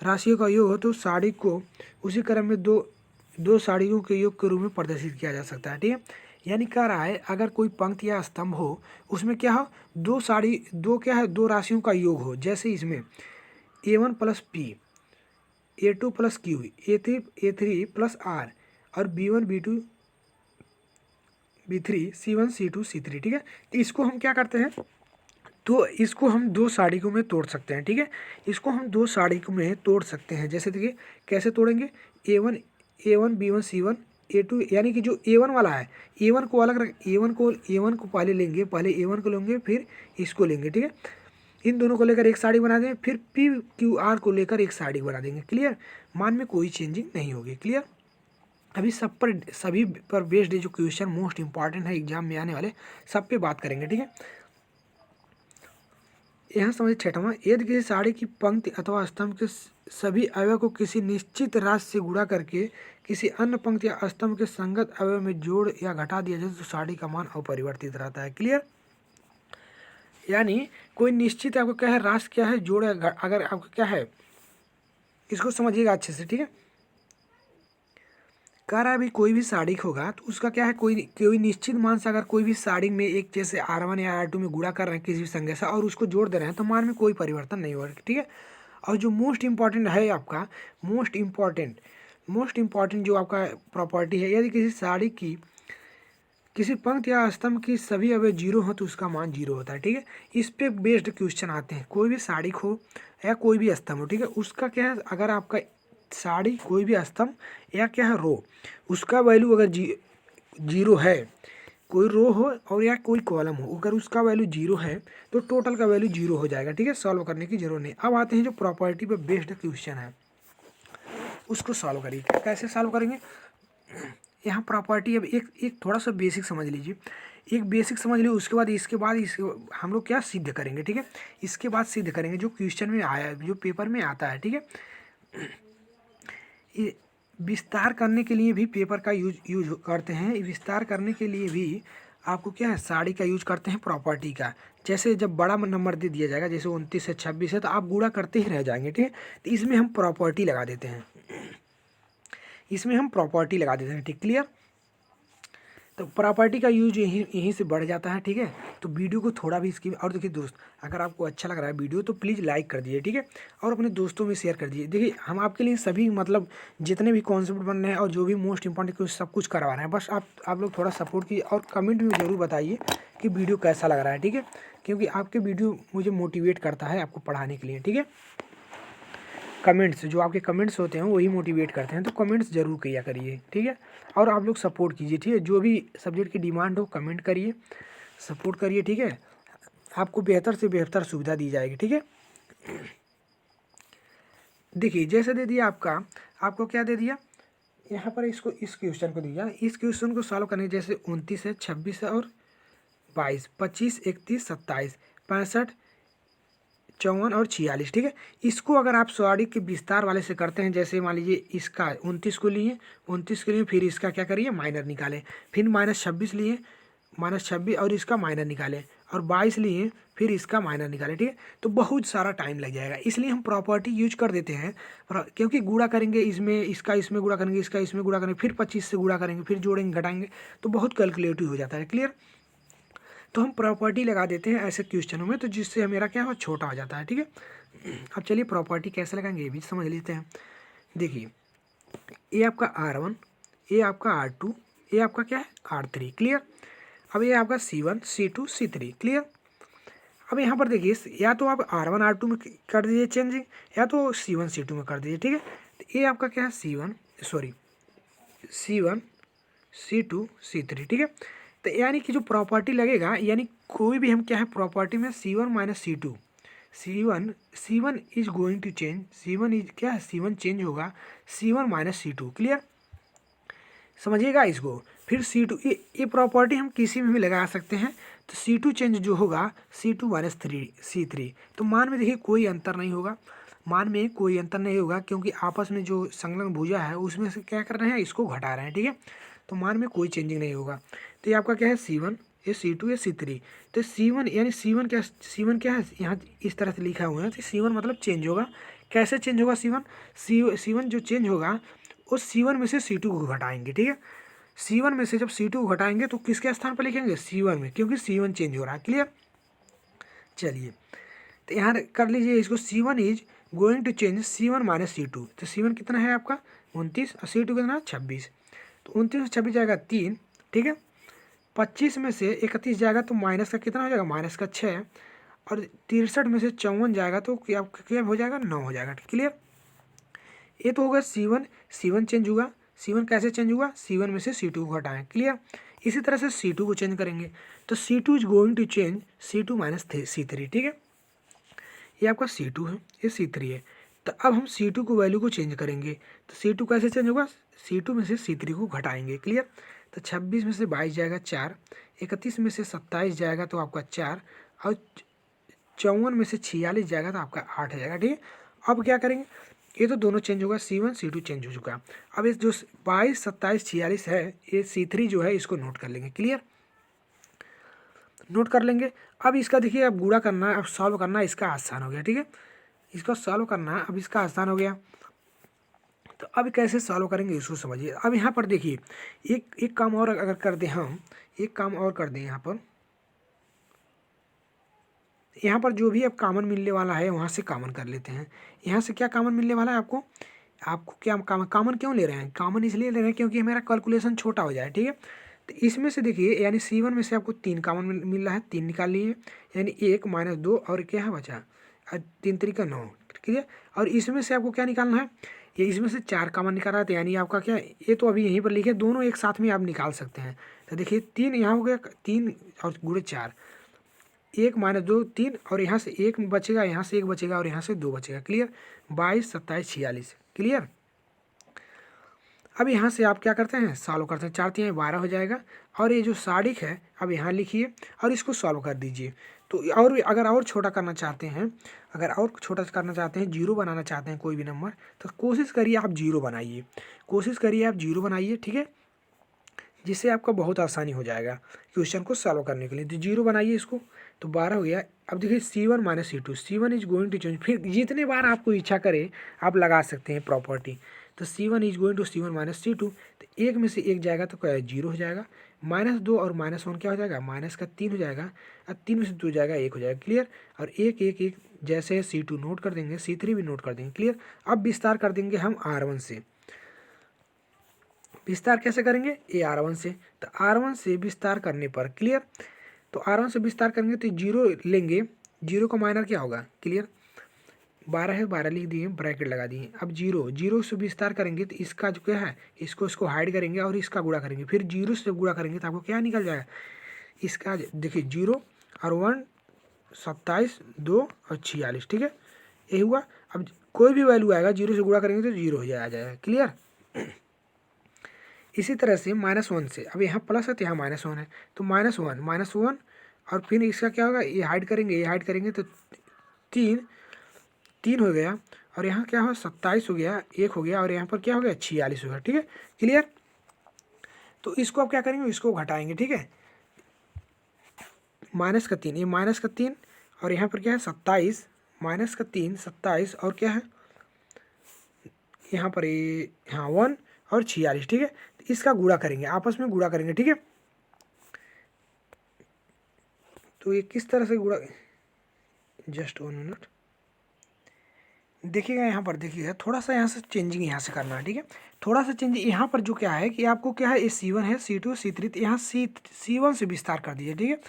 राशियों का योग हो तो साड़ी को उसी क्रम में दो साड़ियों के योग के रूप में प्रदर्शित किया जा सकता है, ठीक है। यानी कह रहा है अगर कोई पंक्ति या स्तंभ हो उसमें क्या हो दो राशियों का योग हो, जैसे इसमें A1 plus P A2 plus Q A3 plus R और B1 B2 B3 C1 C2 C3, ठीक है। तो इसको हम क्या करते हैं तो इसको हम दो साड़ियों में तोड़ सकते हैं, ठीक है। इसको हम दो साड़ियों में तोड़ सकते हैं, जैसे देखिए कैसे तोड़ेंगे A1 B1 C1 A2 यानी कि जो A1 वाला है A1 को अलग रख A1 को पहले लेंगे, पहले A1 को लेंगे फिर इसको लेंगे, ठीक है। इन दोनों को लेकर एक साड़ी बना देंगे, फिर PQR को लेकर एक साड़ी बना देंगे, क्लियर। मान में कोई चेंजिंग नहीं होगी, क्लियर। अभी सभी पर बेस्ड जो क्वेश्चन मोस्ट इंपॉर्टेंट है एग्जाम में आने वाले सब पे बात करेंगे, ठीक है। यहाँ समझिए छठवां, यदि किसी साड़ी की पंक्ति अथवा स्तंभ के सभी अवयव को किसी निश्चित राशि से गुणा करके किसी अन्य पंक्ति या स्तंभ के संगत अवयव में जोड़ या घटा दिया जाए तो साड़ी का मान अपरिवर्तित रहता है, क्लियर। यानी कोई निश्चित आपको क्या है राशि क्या है जोड़ है अगर आपको क्या है, इसको समझिएगा अच्छे से, ठीक है। कह रहा है अभी कोई भी साड़िक होगा तो उसका क्या है, कोई निश्चित मान से अगर कोई भी साड़िक में एक जैसे R1 या R2 में गुणा कर रहे हैं किसी भी संख्या से और उसको जोड़ दे रहे हैं तो मान में कोई परिवर्तन नहीं होगा, ठीक है। और जो मोस्ट इंपॉर्टेंट है आपका, मोस्ट इम्पॉर्टेंट जो आपका प्रॉपर्टी है, यदि किसी साड़ी की किसी पंक्ति या स्तंभ की सभी अवयव जीरो हो तो उसका मान जीरो होता है, ठीक है। इस पे बेस्ड क्वेश्चन आते हैं, कोई भी साड़ी हो या कोई भी स्तंभ हो, ठीक है, उसका क्या है अगर आपका साड़ी कोई भी स्तंभ या क्या है रो, उसका वैल्यू अगर जीरो है, कोई रो हो और या कोई कॉलम हो, अगर उसका वैल्यू जीरो है तो टोटल का वैल्यू जीरो हो जाएगा, ठीक है। सॉल्व करने की जरूरत नहीं। अब आते हैं जो प्रॉपर्टी पे बेस्ड क्वेश्चन है उसको सॉल्व करिए। कैसे सॉल्व करेंगे, यहाँ प्रॉपर्टी अब एक थोड़ा सा बेसिक समझ लीजिए, एक बेसिक समझ लीजिए, उसके बाद इसके हम लोग क्या सिद्ध करेंगे, ठीक है। इसके बाद सिद्ध करेंगे जो क्वेश्चन में आया, जो पेपर में आता है, ठीक है। ये विस्तार करने के लिए भी पेपर का यूज करते हैं, विस्तार करने के लिए भी आपको क्या है साड़ी का यूज करते हैं प्रॉपर्टी का। जैसे जब बड़ा नंबर दे दिया जाएगा जैसे 29 से 26 है तो आप गुणा करते ही रह जाएंगे, ठीक है। तो इसमें हम प्रॉपर्टी लगा देते हैं, ठीक, क्लियर। तो प्रॉपर्टी का यूज यहीं से बढ़ जाता है, ठीक है। तो वीडियो को थोड़ा भी इसकी, और देखिए दोस्त अगर आपको अच्छा लग रहा है वीडियो तो प्लीज़ लाइक कर दीजिए, ठीक है, और अपने दोस्तों में शेयर कर दीजिए। देखिए हम आपके लिए सभी मतलब जितने भी कॉन्सेप्ट बन रहे हैं और जो भी मोस्ट इंपॉर्टेंट सब कुछ करवा रहे हैं, बस आप लोग थोड़ा सपोर्ट कीजिए और कमेंट में ज़रूर बताइए कि वीडियो कैसा लग रहा है, ठीक है, क्योंकि आपके वीडियो मुझे मोटिवेट करता है आपको पढ़ाने के लिए, ठीक है। कमेंट्स जो आपके कमेंट्स होते हैं वही मोटिवेट करते हैं, तो कमेंट्स जरूर किया करिए, ठीक है। और आप लोग सपोर्ट कीजिए, ठीक है, जो भी सब्जेक्ट की डिमांड हो कमेंट करिए, सपोर्ट करिए, ठीक है। आपको बेहतर से बेहतर सुविधा दी जाएगी, ठीक है। देखिए जैसे दे दिया आपको क्या दे दिया यहाँ पर, इसको इस क्वेश्चन को दिया, इस क्वेश्चन को सॉल्व करने जैसे 29 है, 26 है और 22, 25, 31, 27, 65, 54 और 46, ठीक है। इसको अगर आप साड़ी के विस्तार वाले से करते हैं, जैसे मान लीजिए इसका 29 को लिए, 29 के लिए फिर इसका क्या करिए माइनर निकालें, फिर -26 लिए, -26 और इसका माइनर निकालें, और 22 लिए फिर इसका माइनर निकालें, ठीक है। तो बहुत सारा टाइम लग जाएगा, इसलिए हम प्रॉपर्टी यूज कर देते हैं, क्योंकि गुणा करेंगे इसमें, इसका इसमें गुणा करेंगे, इसका इसमें गुणा करेंगे, फिर 25 से गुणा करेंगे, फिर जोड़ेंगे घटाएंगे, तो बहुत कैलकुलेटिव हो जाता है, क्लियर। तो हम प्रॉपर्टी लगा देते हैं ऐसे क्वेश्चनों में, तो जिससे मेरा क्या हो छोटा हो जाता है, ठीक है। अब चलिए प्रॉपर्टी कैसे लगाएंगे ये भी समझ लेते हैं। देखिए ये आपका R1, ये आपका R2, ये आपका क्या है R3, क्लियर। अब ये आपका C1, C2, C3, क्लियर। अब यहाँ पर देखिए या तो आप R1 R2 में कर दीजिए चेंजिंग, या तो C1 C2 में कर दीजिए, ठीक है। तो ये आपका क्या है C1 C2 C3, ठीक है। तो यानी कि जो प्रॉपर्टी लगेगा, यानी कोई भी हम क्या है प्रॉपर्टी में C1 - C2, C1 is going to change, C1 is क्या है C1 चेंज होगा, C1 - C2, क्लियर, समझिएगा इसको। फिर C2 ये प्रॉपर्टी हम किसी में भी लगा सकते हैं, तो C2 चेंज जो होगा C2 - 3 C3, तो मान में देखिए कोई अंतर नहीं होगा, क्योंकि आपस में जो संलग्न भुजा है उसमें से क्या कर रहे हैं इसको घटा रहे हैं, ठीक है। तो मान में कोई चेंजिंग नहीं होगा। तो ये आपका क्या है C1, ये C2, ये C3। तो C1 यानी C1 क्या है यहाँ इस तरह से लिखा हुआ है, तो C1 मतलब चेंज होगा। कैसे चेंज होगा C1 जो चेंज होगा उस C1 में से C2 को घटाएंगे, ठीक है। C1 में से जब C2 को घटाएंगे तो किसके स्थान पर लिखेंगे C1 में, क्योंकि C1 चेंज हो रहा है, क्लियर। चलिए तो यहाँ कर लीजिए इसको, C1 is going to change C1 - C2। तो C1 कितना है आपका 29 और C2 कितना है 26। तो 29 से 26 जाएगा 3, ठीक है। 25 में से 31 जाएगा तो माइनस का कितना हो जाएगा -6, और 63 में से 54 जाएगा तो क्या हो जाएगा 9 हो जाएगा, क्लियर। ये तो होगा C1 चेंज हुआ। C1 कैसे चेंज हुआ, C1 में से C2 को घटाएं, क्लियर। इसी तरह से C2 को चेंज करेंगे, तो C2 is going to change C2 - C3, ठीक है। ये आपका C2 है, ये C3 है। तो अब हम C2 को वैल्यू को चेंज करेंगे, तो C2 कैसे चेंज होगा, C2 में से C3 को घटाएंगे, क्लियर। तो 26 में से 22 जाएगा 4, 31 में से 27 जाएगा तो आपका 4, और 54 में से 46 जाएगा तो आपका 8 जाएगा, ठीक है। अब क्या करेंगे, ये तो दोनों चेंज होगा, C1 C2 चेंज हो चुका। अब इस जो 22, 27, 46 है, ये C3 जो है इसको नोट कर लेंगे, क्लियर। नोट कर लेंगे। अब इसका देखिए अब गुणा करना, अब सॉल्व करना इसका आसान हो गया, ठीक है, इसको सॉल्व करना अब इसका आसान हो गया। तो अब कैसे सॉल्व करेंगे इसको समझिए। अब यहाँ पर देखिए एक काम और अगर कर दें हम, एक काम और कर दें यहाँ पर जो भी अब कॉमन मिलने वाला है वहाँ से कॉमन कर लेते हैं। यहाँ से क्या कॉमन मिलने वाला है आपको, आपको क्या कॉमन क्यों ले रहे हैं, कॉमन इसलिए ले रहे हैं क्योंकि मेरा कैलकुलेशन छोटा हो जाए, ठीक है। तो इसमें से देखिए यानी C1 में से आपको 3 कॉमन मिल रहा है, 3 निकाल लिए, यानी 1 - 2 और क्या है बचा 3 3 9, ठीक है। और इसमें से आपको क्या निकालना है, ये इसमें से 4 कॉमन निकाल रहा था, यानी आपका क्या, ये तो अभी यहीं पर लिखे, दोनों एक साथ में आप निकाल सकते हैं। तो देखिए 3 यहाँ हो गया, 3 और गुणे 4, 1 - 2 3, और यहाँ से 1 बचेगा, यहाँ से 1 बचेगा और यहाँ से 2 बचेगा, क्लियर। 22 27 46, क्लियर। अब यहाँ से आप क्या करते हैं, सॉल्व करते हैं, 4 3 12 हो जाएगा। और ये जो साड़िक है अब यहाँ लिखिए और इसको सॉल्व कर दीजिए। तो और भी अगर और छोटा करना चाहते हैं, अगर और छोटा करना चाहते हैं, जीरो बनाना चाहते हैं कोई भी नंबर, तो कोशिश करिए आप जीरो बनाइए, कोशिश करिए आप जीरो बनाइए, ठीक है, जिससे आपका बहुत आसानी हो जाएगा क्वेश्चन को सॉल्व करने के लिए। तो जीरो बनाइए इसको, तो 12 हो गया। अब देखिए C1 - C2, C1 is going to change, फिर जितने बार आपको इच्छा करे आप लगा सकते हैं प्रॉपर्टी। तो C1 is going to C1 - C2, तो एक में से एक जाएगा तो क्या है, जीरो हो जाएगा। -2 और -1 क्या हो जाएगा, माइनस का 3 हो जाएगा, और 3 में से 2 जाएगा 1 हो जाएगा, क्लियर। और 1 1 1 जैसे C2 नोट कर देंगे, C3 भी नोट कर देंगे, क्लियर। अब विस्तार कर देंगे हम R1 से, विस्तार कैसे करेंगे, ये R1 से, तो R1 से विस्तार करने पर, क्लियर, तो R1 से विस्तार करेंगे तो जीरो लेंगे, जीरो का माइनर क्या होगा, क्लियर, 12 है, 12 लिख दिए, ब्रैकेट लगा दिए। अब जीरो से विस्तार करेंगे तो इसका जो क्या है, इसको हाइड करेंगे और इसका गुणा करेंगे, फिर जीरो से गुणा करेंगे तो आपको क्या निकल जाएगा, इसका देखिए 0 और 1 27 2 और 46, ठीक है, ये हुआ। अब कोई भी वैल्यू आएगा जीरो से गुणा करेंगे तो जीरो हो जाएगा, क्लियर। इसी तरह से -1 से, अब यहाँ प्लस है तो यहाँ -1 है, तो -1 और फिर इसका क्या होगा, ये हाइड करेंगे, ये हाइड करेंगे तो 3 हो गया, और यहाँ क्या हो 27 हो गया, 1 हो गया, और यहाँ पर क्या हो गया 46 हो गया, ठीक है, क्लियर। तो इसको आप क्या करेंगे, इसको घटाएंगे, ठीक है, -3, ये -3, और यहाँ पर क्या है 27, -3 27, और क्या है यहाँ पर ये, हाँ 1 और 46, ठीक है। तो इसका गुणा करेंगे, आपस में गुणा करेंगे, ठीक है। तो ये किस तरह से गुणा, जस्ट 1 मिनट देखिएगा, यहाँ पर देखिएगा थोड़ा सा यहाँ से चेंजिंग यहाँ से करना है, ठीक है, थोड़ा सा चेंज यहाँ पर जो क्या है कि आपको क्या है, ये C1 है, C2 C3, तो यहाँ C1 से विस्तार कर दीजिए, ठीक है।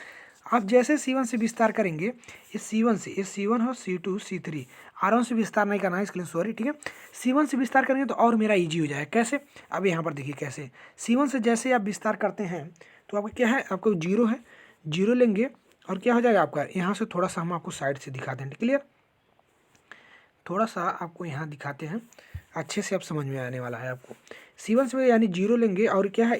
आप जैसे C1 से विस्तार करेंगे, ये C1 से, ये C1 हो, C2 C3, R1 से विस्तार नहीं करना है, इसके लिए सॉरी, ठीक है। C1 से विस्तार करेंगे तो और मेरा ईजी हो जाए, कैसे, अब यहाँ पर देखिए कैसे, C1 से जैसे आप विस्तार करते हैं तो आपका क्या है, आपको जीरो है, जीरो लेंगे और क्या हो जाएगा आपका, यहाँ से थोड़ा सा हम आपको साइड से दिखा दें, क्लियर, थोड़ा सा आपको यहाँ दिखाते हैं, अच्छे से अब समझ में आने वाला है आपको। C1 से यानी जीरो लेंगे और क्या है,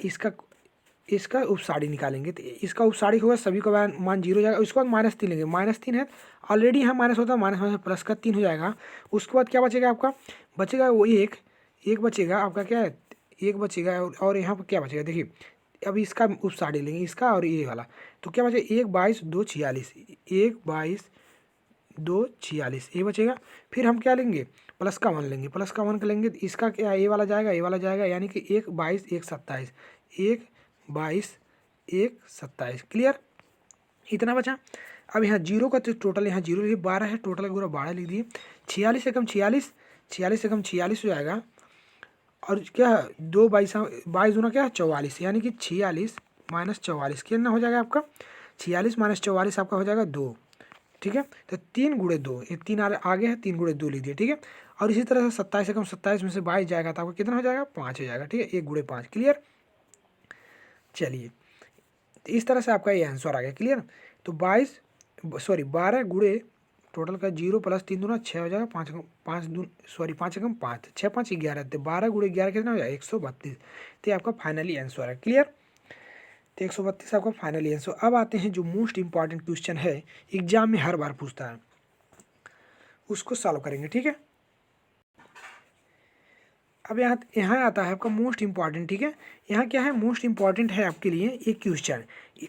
इसका उपसाड़ी निकालेंगे, तो इसका उपसाड़ी होगा, सभी का मान जीरो हो जाएगा। उसके बाद -3 लेंगे, -3 है ऑलरेडी यहाँ माइनस होता है, माइनस प्लस का 3 हो जाएगा। उसके बाद क्या बचेगा आपका, बचेगा वो एक बचेगा आपका, क्या है एक बचेगा, और यहाँ पर क्या बचेगा देखिए, अब इसका उपसाड़ी लेंगे, इसका और ये वाला, तो क्या बचेगा 1 22 2 46, 1 22 2 46 ये बचेगा। फिर हम क्या लेंगे, प्लस का 1 लेंगे, प्लस का 1 का लेंगे तो इसका क्या, ये वाला जाएगा, ये वाला जाएगा, यानी कि 1 22 1 27, 1 22 1 27, क्लियर, इतना बचा। अब यहाँ जीरो का तो टोटल यहाँ जीरो लिखिए, 12 है, टोटल का पूरा 12 लिख दिए, 46 से कम 46, 46 से कम 46 हो जाएगा, और क्या है 2 22 22 दूना क्या है 44, यानी कि 46 - 44 कितना हो जाएगा आपका, 46 - 44 आपका हो जाएगा 2, ठीक है। तो 3 × 2, ये 3 आगे है, 3 × 2 लीजिए, ठीक है। और इसी तरह से 27 से कम 27 में से 22 जाएगा तो आपको कितना हो जाएगा 5 हो जाएगा, ठीक है, 1 × 5, क्लियर। चलिए, तो इस तरह से आपका ये आंसर आ गया, क्लियर। तो 12 गुणे टोटल का 0 + 3 दूना 6 हो जाएगा, 5 एकम 5, 6 5 11, तो 12 × 11 कितना हो जाएगा 132, तो ये आपका फाइनली आंसर है, क्लियर। तो 132 आपका फाइनली आंसर। अब आते हैं जो मोस्ट इंपॉर्टेंट क्वेश्चन है, एग्जाम में हर बार पूछता है, उसको सॉल्व करेंगे, ठीक है। अब यहाँ आता है आपका मोस्ट इंपॉर्टेंट, ठीक है। यहाँ क्या है मोस्ट इंपॉर्टेंट है आपके लिए एक क्वेश्चन,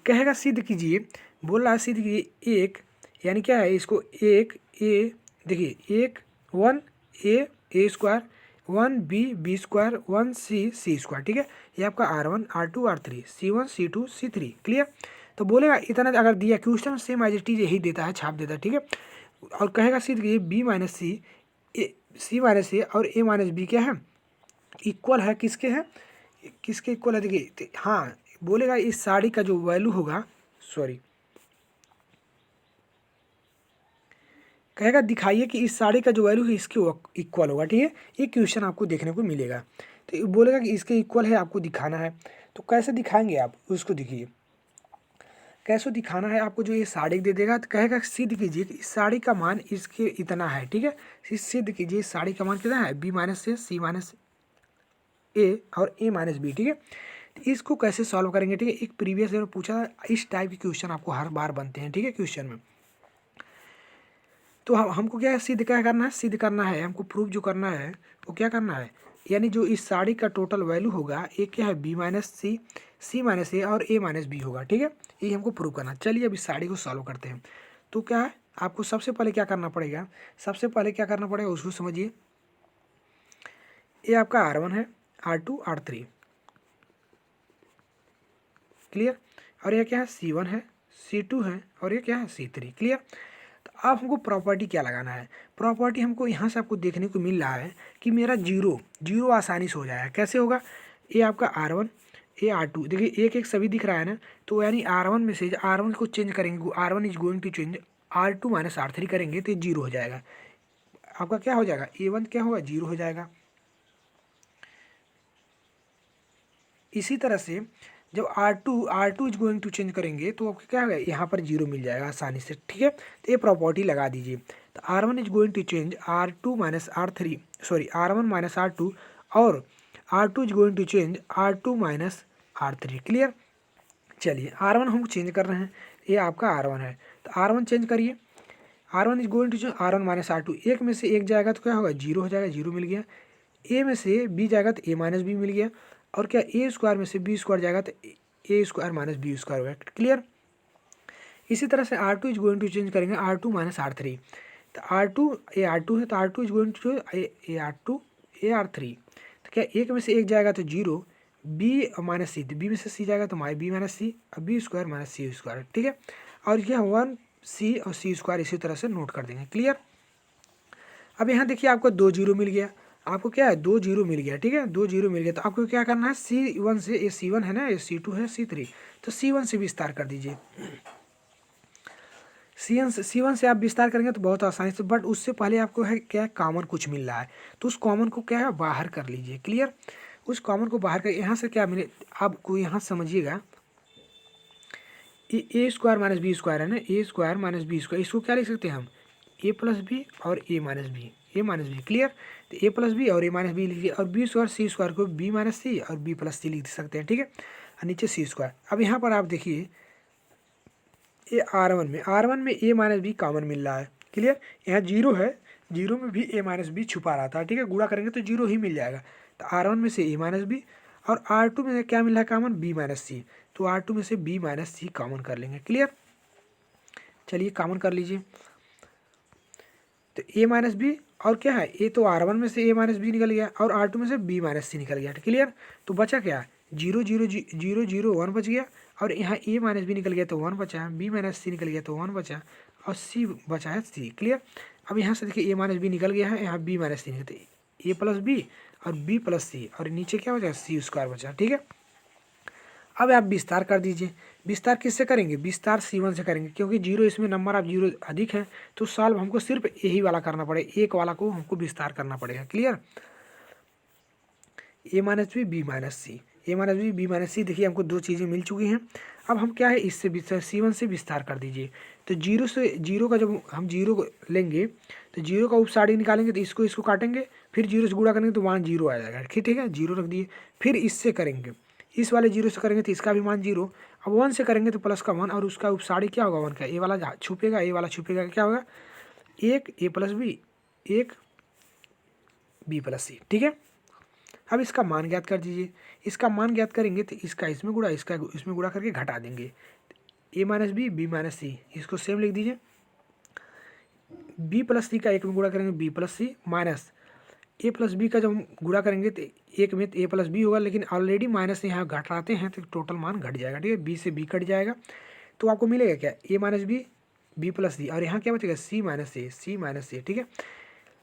कहेगा सिद्ध कीजिए बोल रहा है सीधे कि एक, यानी क्या है इसको एक ए, देखिए एक one a square, one b square, one c square, ठीक है। ये आपका R1 R2 R3, C1 C2 C3, clear. तो बोलेगा इतना अगर दिया, question same as it is यही देता है, छाप देता है, ठीक है। और कहेगा सीधे ये बी माइनस सी, सी माइनस ए और ए माइनस बी क्या है, इक्वल है किसके है, किसके इक्वल है, देखिए हाँ बोलेगा इस साड़ी का जो वैल्यू होगा, सॉरी कहेगा दिखाइए कि इस साड़ी का जो वैल्यू है इसके इक्वल होगा, ठीक है। ये क्वेश्चन आपको देखने को मिलेगा। तो ये बोलेगा कि इसके इक्वल है, आपको दिखाना है। तो कैसे दिखाएंगे आप, उसको देखिए कैसे दिखाना है आपको। जो ये साड़ी दे देगा तो कहेगा सिद्ध कीजिए कि इस साड़ी का मान इसके इतना है, ठीक है। सिद्ध कीजिए इस साड़ी का मान कितना है, बी माइनस ए, सी माइनस ए और ए माइनस बी, ठीक है। तो इसको कैसे सॉल्व करेंगे, ठीक है। एक प्रीवियस ईयर में पूछा, इस टाइप के क्वेश्चन आपको हर बार बनते हैं, ठीक है, क्वेश्चन में। तो हमको क्या है, सिद्ध क्या करना है, सिद्ध करना है हमको, प्रूफ जो करना है वो क्या करना है, यानी जो इस साड़ी का टोटल वैल्यू होगा एक क्या है, बी माइनस सी, सी माइनस ए और ए माइनस बी होगा, ठीक है। ये हमको प्रूव करना। चलिए अब इस साड़ी को सॉल्व करते हैं। तो क्या है, आपको सबसे पहले क्या करना पड़ेगा, सबसे पहले क्या करना पड़ेगा उसको समझिए। ये आपका R1 है, R2 R3, क्लियर। और ये क्या है, C1 है, C2 है और ये क्या है, C3, क्लियर। तो अब हमको प्रॉपर्टी क्या लगाना है, प्रॉपर्टी हमको यहाँ से आपको देखने को मिल रहा है कि मेरा जीरो जीरो आसानी से हो जाएगा। कैसे होगा, ये आपका R1 ये R2, देखिए एक एक सभी दिख रहा है ना। तो यानी R1 में से R1 को चेंज करेंगे, R1 is going to change R2 minus R3 करेंगे तो जीरो हो जाएगा। आपका क्या हो जाएगा, A1 क्या होगा, जीरो हो जाएगा। इसी तरह से जब R2 is going to change करेंगे तो आपको क्या होगा, यहाँ पर जीरो मिल जाएगा आसानी से, ठीक है। तो ये प्रॉपर्टी लगा दीजिए। तो R1 is going to change R2 minus R3, sorry R1 minus R2 और R2 is going to change R2 minus R3, clear. चलिए R1 हम चेंज कर रहे हैं, ये आपका R1 है तो R1 चेंज करिए। R1 is going to change R1 minus R2, एक में से एक जाएगा तो क्या होगा, जीरो हो जाएगा, जीरो मिल गया। ए में से बी जाएगा तो ए माइनस बी मिल गया। और क्या, ए स्क्वायर में से बी स्क्वायर जाएगा तो ए स्क्वायर माइनस बी स्क्वायर होगा, क्लियर। इसी तरह से R2 is going to change करेंगे R2 माइनस R3। तो R2 ए R2 है तो R2 is going to a R2 a R3। तो क्या, एक में से एक जाएगा तो zero, B minus C, B में से सी जाएगा तो बी माइनस सी और B square minus C square, ठीक है। और यह वन सी और सी स्क्वायर इसी तरह से नोट कर देंगे, क्लियर। अब यहाँ देखिए आपको दो जीरो मिल गया, आपको क्या है, दो जीरो मिल गया, ठीक है, दो जीरो मिल गया। तो आपको क्या करना है, C1 से, ये C1 है ना, ये C2 है, C3, तो C1 से विस्तार कर दीजिए। C1 से आप विस्तार करेंगे तो बहुत आसानी से, बट उससे पहले आपको है क्या, कॉमन कुछ मिल रहा है तो उस कॉमन को क्या है, बाहर कर लीजिए, क्लियर। उस कॉमन को बाहर कर, यहाँ से क्या मिले आपको, यहाँ समझिएगा ए स्क्वायर माइनस बी स्क्वायर है ना, ए स्क्वायर माइनस बी स्क्वायर, इसको क्या लिख सकते हैं हम, ए प्लस बी और ए माइनस बी, ए माइनस बी, क्लियर। तो ए प्लस बी और ए माइनस बी लिखिए, और बी स्क्वायर सी स्क्वायर को बी माइनस सी और बी प्लस सी लिख सकते हैं, ठीक है। और नीचे सी स्क्वायर। अब यहाँ पर आप देखिए ये R1 में ए माइनस बी कॉमन मिल रहा है, क्लियर। यहाँ जीरो है, जीरो में भी ए माइनस बी छुपा रहा था, ठीक है, गुणा करेंगे तो जीरो ही मिल जाएगा। तो R1 में से ए माइनस बी और R2 में क्या मिल रहा है कॉमन, बी माइनस सी, तो R2 में से बी माइनस सी कॉमन कर लेंगे, क्लियर। चलिए कॉमन कर लीजिए। तो ए माइनस बी और क्या है, ए तो R1 में से ए माइनस बी निकल गया और R2 में से बी माइनस सी निकल गया, क्लियर। तो बचा क्या, zero zero zero zero one बच गया, और यहाँ ए माइनस बी निकल गया तो वन बचा, बी माइनस सी निकल गया तो वन बचा, और सी बचा है सी, क्लियर। अब यहाँ से देखिए ए माइनस बी निकल गया है, यहाँ बी माइनस सी निकल, तो ए प्लस बी और बी प्लस सी, और नीचे क्या बचा, सी स्क्वायर बचा, ठीक है। अब आप विस्तार कर दीजिए। विस्तार किससे करेंगे, विस्तार C1 से करेंगे, क्योंकि जीरो इसमें नंबर ऑफ जीरो अधिक है तो सॉल्व हमको सिर्फ यही वाला करना पड़ेगा, एक वाला को हमको विस्तार करना पड़ेगा, क्लियर। ए minus B B minus C, ए माइनस बी बी माइनस सी, देखिए हमको दो चीज़ें मिल चुकी हैं। अब हम क्या है, इससे विस्तार C1 से विस्तार कर दीजिए। तो जीरो से, जीरो का जब हम जीरो को लेंगे तो जीरो का उपसाड़ी निकालेंगे तो इसको इसको काटेंगे, फिर जीरो से गुणा करेंगे तो वहाँ जीरो आ जाएगा, ठीक है, जीरो रख दिए। फिर इससे करेंगे, इस वाले जीरो से करेंगे तो इसका भी मान जीरो। अब वन से करेंगे तो प्लस का वन, और उसका उपसाड़ी क्या होगा, वन का, ए वाला छुपेगा, ए वाला छुपेगा, क्या होगा, एक ए प्लस बी, एक बी प्लस सी, ठीक है। अब इसका मान ज्ञात कर दीजिए। इसका मान ज्ञात करेंगे तो इसका इसमें गुणा, इसका इसमें गुणा करके घटा देंगे। ए माइनस बी माइनस सी, इसको सेम लिख दीजिए। बी प्लस सी का एक में गुणा करेंगे बी प्लस सी, माइनस ए प्लस बी का जब हम गुणा करेंगे तो एक में ए प्लस बी होगा, लेकिन ऑलरेडी माइनस से यहाँ घटाते हैं तो टोटल मान घट जाएगा। ठीक है, बी से बी कट जाएगा तो आपको मिलेगा क्या, ए माइनस बी बी प्लस सी, और यहाँ क्या बचेगा सी माइनस ए सी माइनस सी। ठीक है,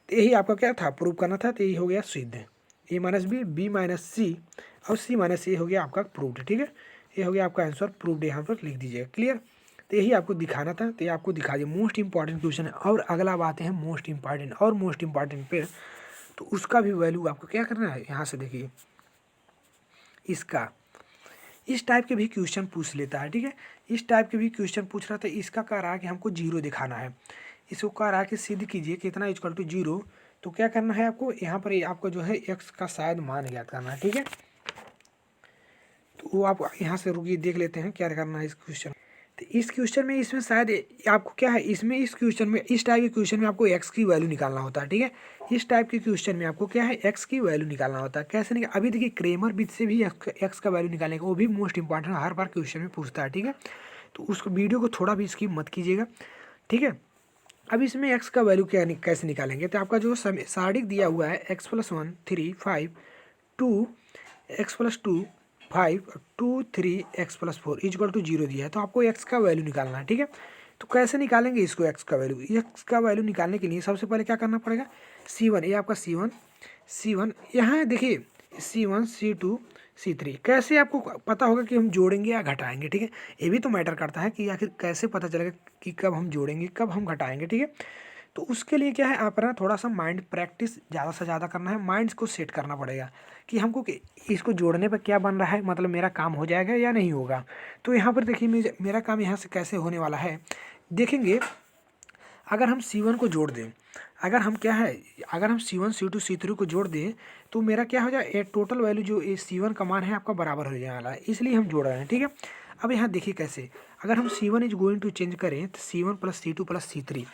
तो यही आपका क्या था, प्रूव करना था, तो यही हो गया सिद्ध। ए माइनस बी माइनस सी और सी माइनस ए हो गया आपका प्रूव्ड। ठीक है, ये हो गया आपका आंसर, प्रूव्ड यहाँ पर लिख दीजिएगा। क्लियर, तो यही आपको दिखाना था, तो ये आपको दिखा दिया। मोस्ट इंपॉर्टेंट क्वेश्चन है। और अगला बात है मोस्ट इंपॉर्टेंट और मोस्ट इंपॉर्टेंट पे, तो उसका भी वैल्यू आपको क्या करना है, यहाँ से देखिए इसका, इस टाइप के भी क्वेश्चन पूछ लेता है। ठीक है, इस टाइप के भी क्वेश्चन पूछ रहा था। इसका कह रहा है कि हमको जीरो दिखाना है, इसको कह रहा है कि सिद्ध कीजिए कितना इक्वल टू जीरो। तो क्या करना है आपको, यहाँ पर आपको जो है एक्स का शायद मान ज्ञात करना है। ठीक है, तो वो आप यहाँ से रुकिए, देख लेते हैं क्या करना है इस क्वेश्चन। तो इस क्वेश्चन में इसमें शायद आपको क्या है, इसमें इस क्वेश्चन में इस टाइप के क्वेश्चन में आपको एक्स की वैल्यू निकालना होता है। ठीक है, इस टाइप के क्वेश्चन में आपको क्या है, एक्स की वैल्यू निकालना होता है। कैसे निकाल, अभी देखिए क्रेमर विथ से भी एक्स का वैल्यू निकालने का, वो भी मोस्ट इंपॉर्टेंट हर बार क्वेश्चन में पूछता है। ठीक है, तो उस वीडियो को थोड़ा भी स्किप मत कीजिएगा। ठीक है, अब इसमें एक्स का वैल्यू क्या कैसे निकालेंगे, तो आपका जो सारणिक दिया हुआ है X plus 1 3 5 2 X plus 2 5 2 3 X plus 4 equal to zero दिया है, तो आपको एक्स का वैल्यू निकालना है। ठीक है, तो कैसे निकालेंगे इसको, एक्स का वैल्यू निकालने के लिए सबसे पहले क्या करना पड़ेगा, C1, ये आपका C1 यहाँ देखिए C1 C2 C3, कैसे आपको पता होगा कि हम जोड़ेंगे या घटाएंगे। ठीक है, ये भी तो मैटर करता है कि आखिर कैसे पता चलेगा कि कब हम जोड़ेंगे कब हम घटाएंगे। ठीक है, तो उसके लिए क्या है, आप ना थोड़ा सा माइंड प्रैक्टिस ज़्यादा से ज़्यादा करना है, माइंड को सेट करना पड़ेगा कि हमको इसको जोड़ने पर क्या बन रहा है, मतलब मेरा काम हो जाएगा या नहीं होगा। तो यहाँ पर देखिए मेरा काम यहाँ से कैसे होने वाला है, देखेंगे। अगर हम C1 को जोड़ दें, अगर हम क्या है, अगर हम C1 C2 C3 को जोड़ दें तो मेरा क्या हो जाए, टोटल वैल्यू जो C1 का मान है आपका बराबर हो जाने वाला है, इसलिए हम जोड़ रहे हैं। ठीक है, अब यहाँ देखिए कैसे, अगर हम C1 is going to change करें तो C1 plus C2 plus C3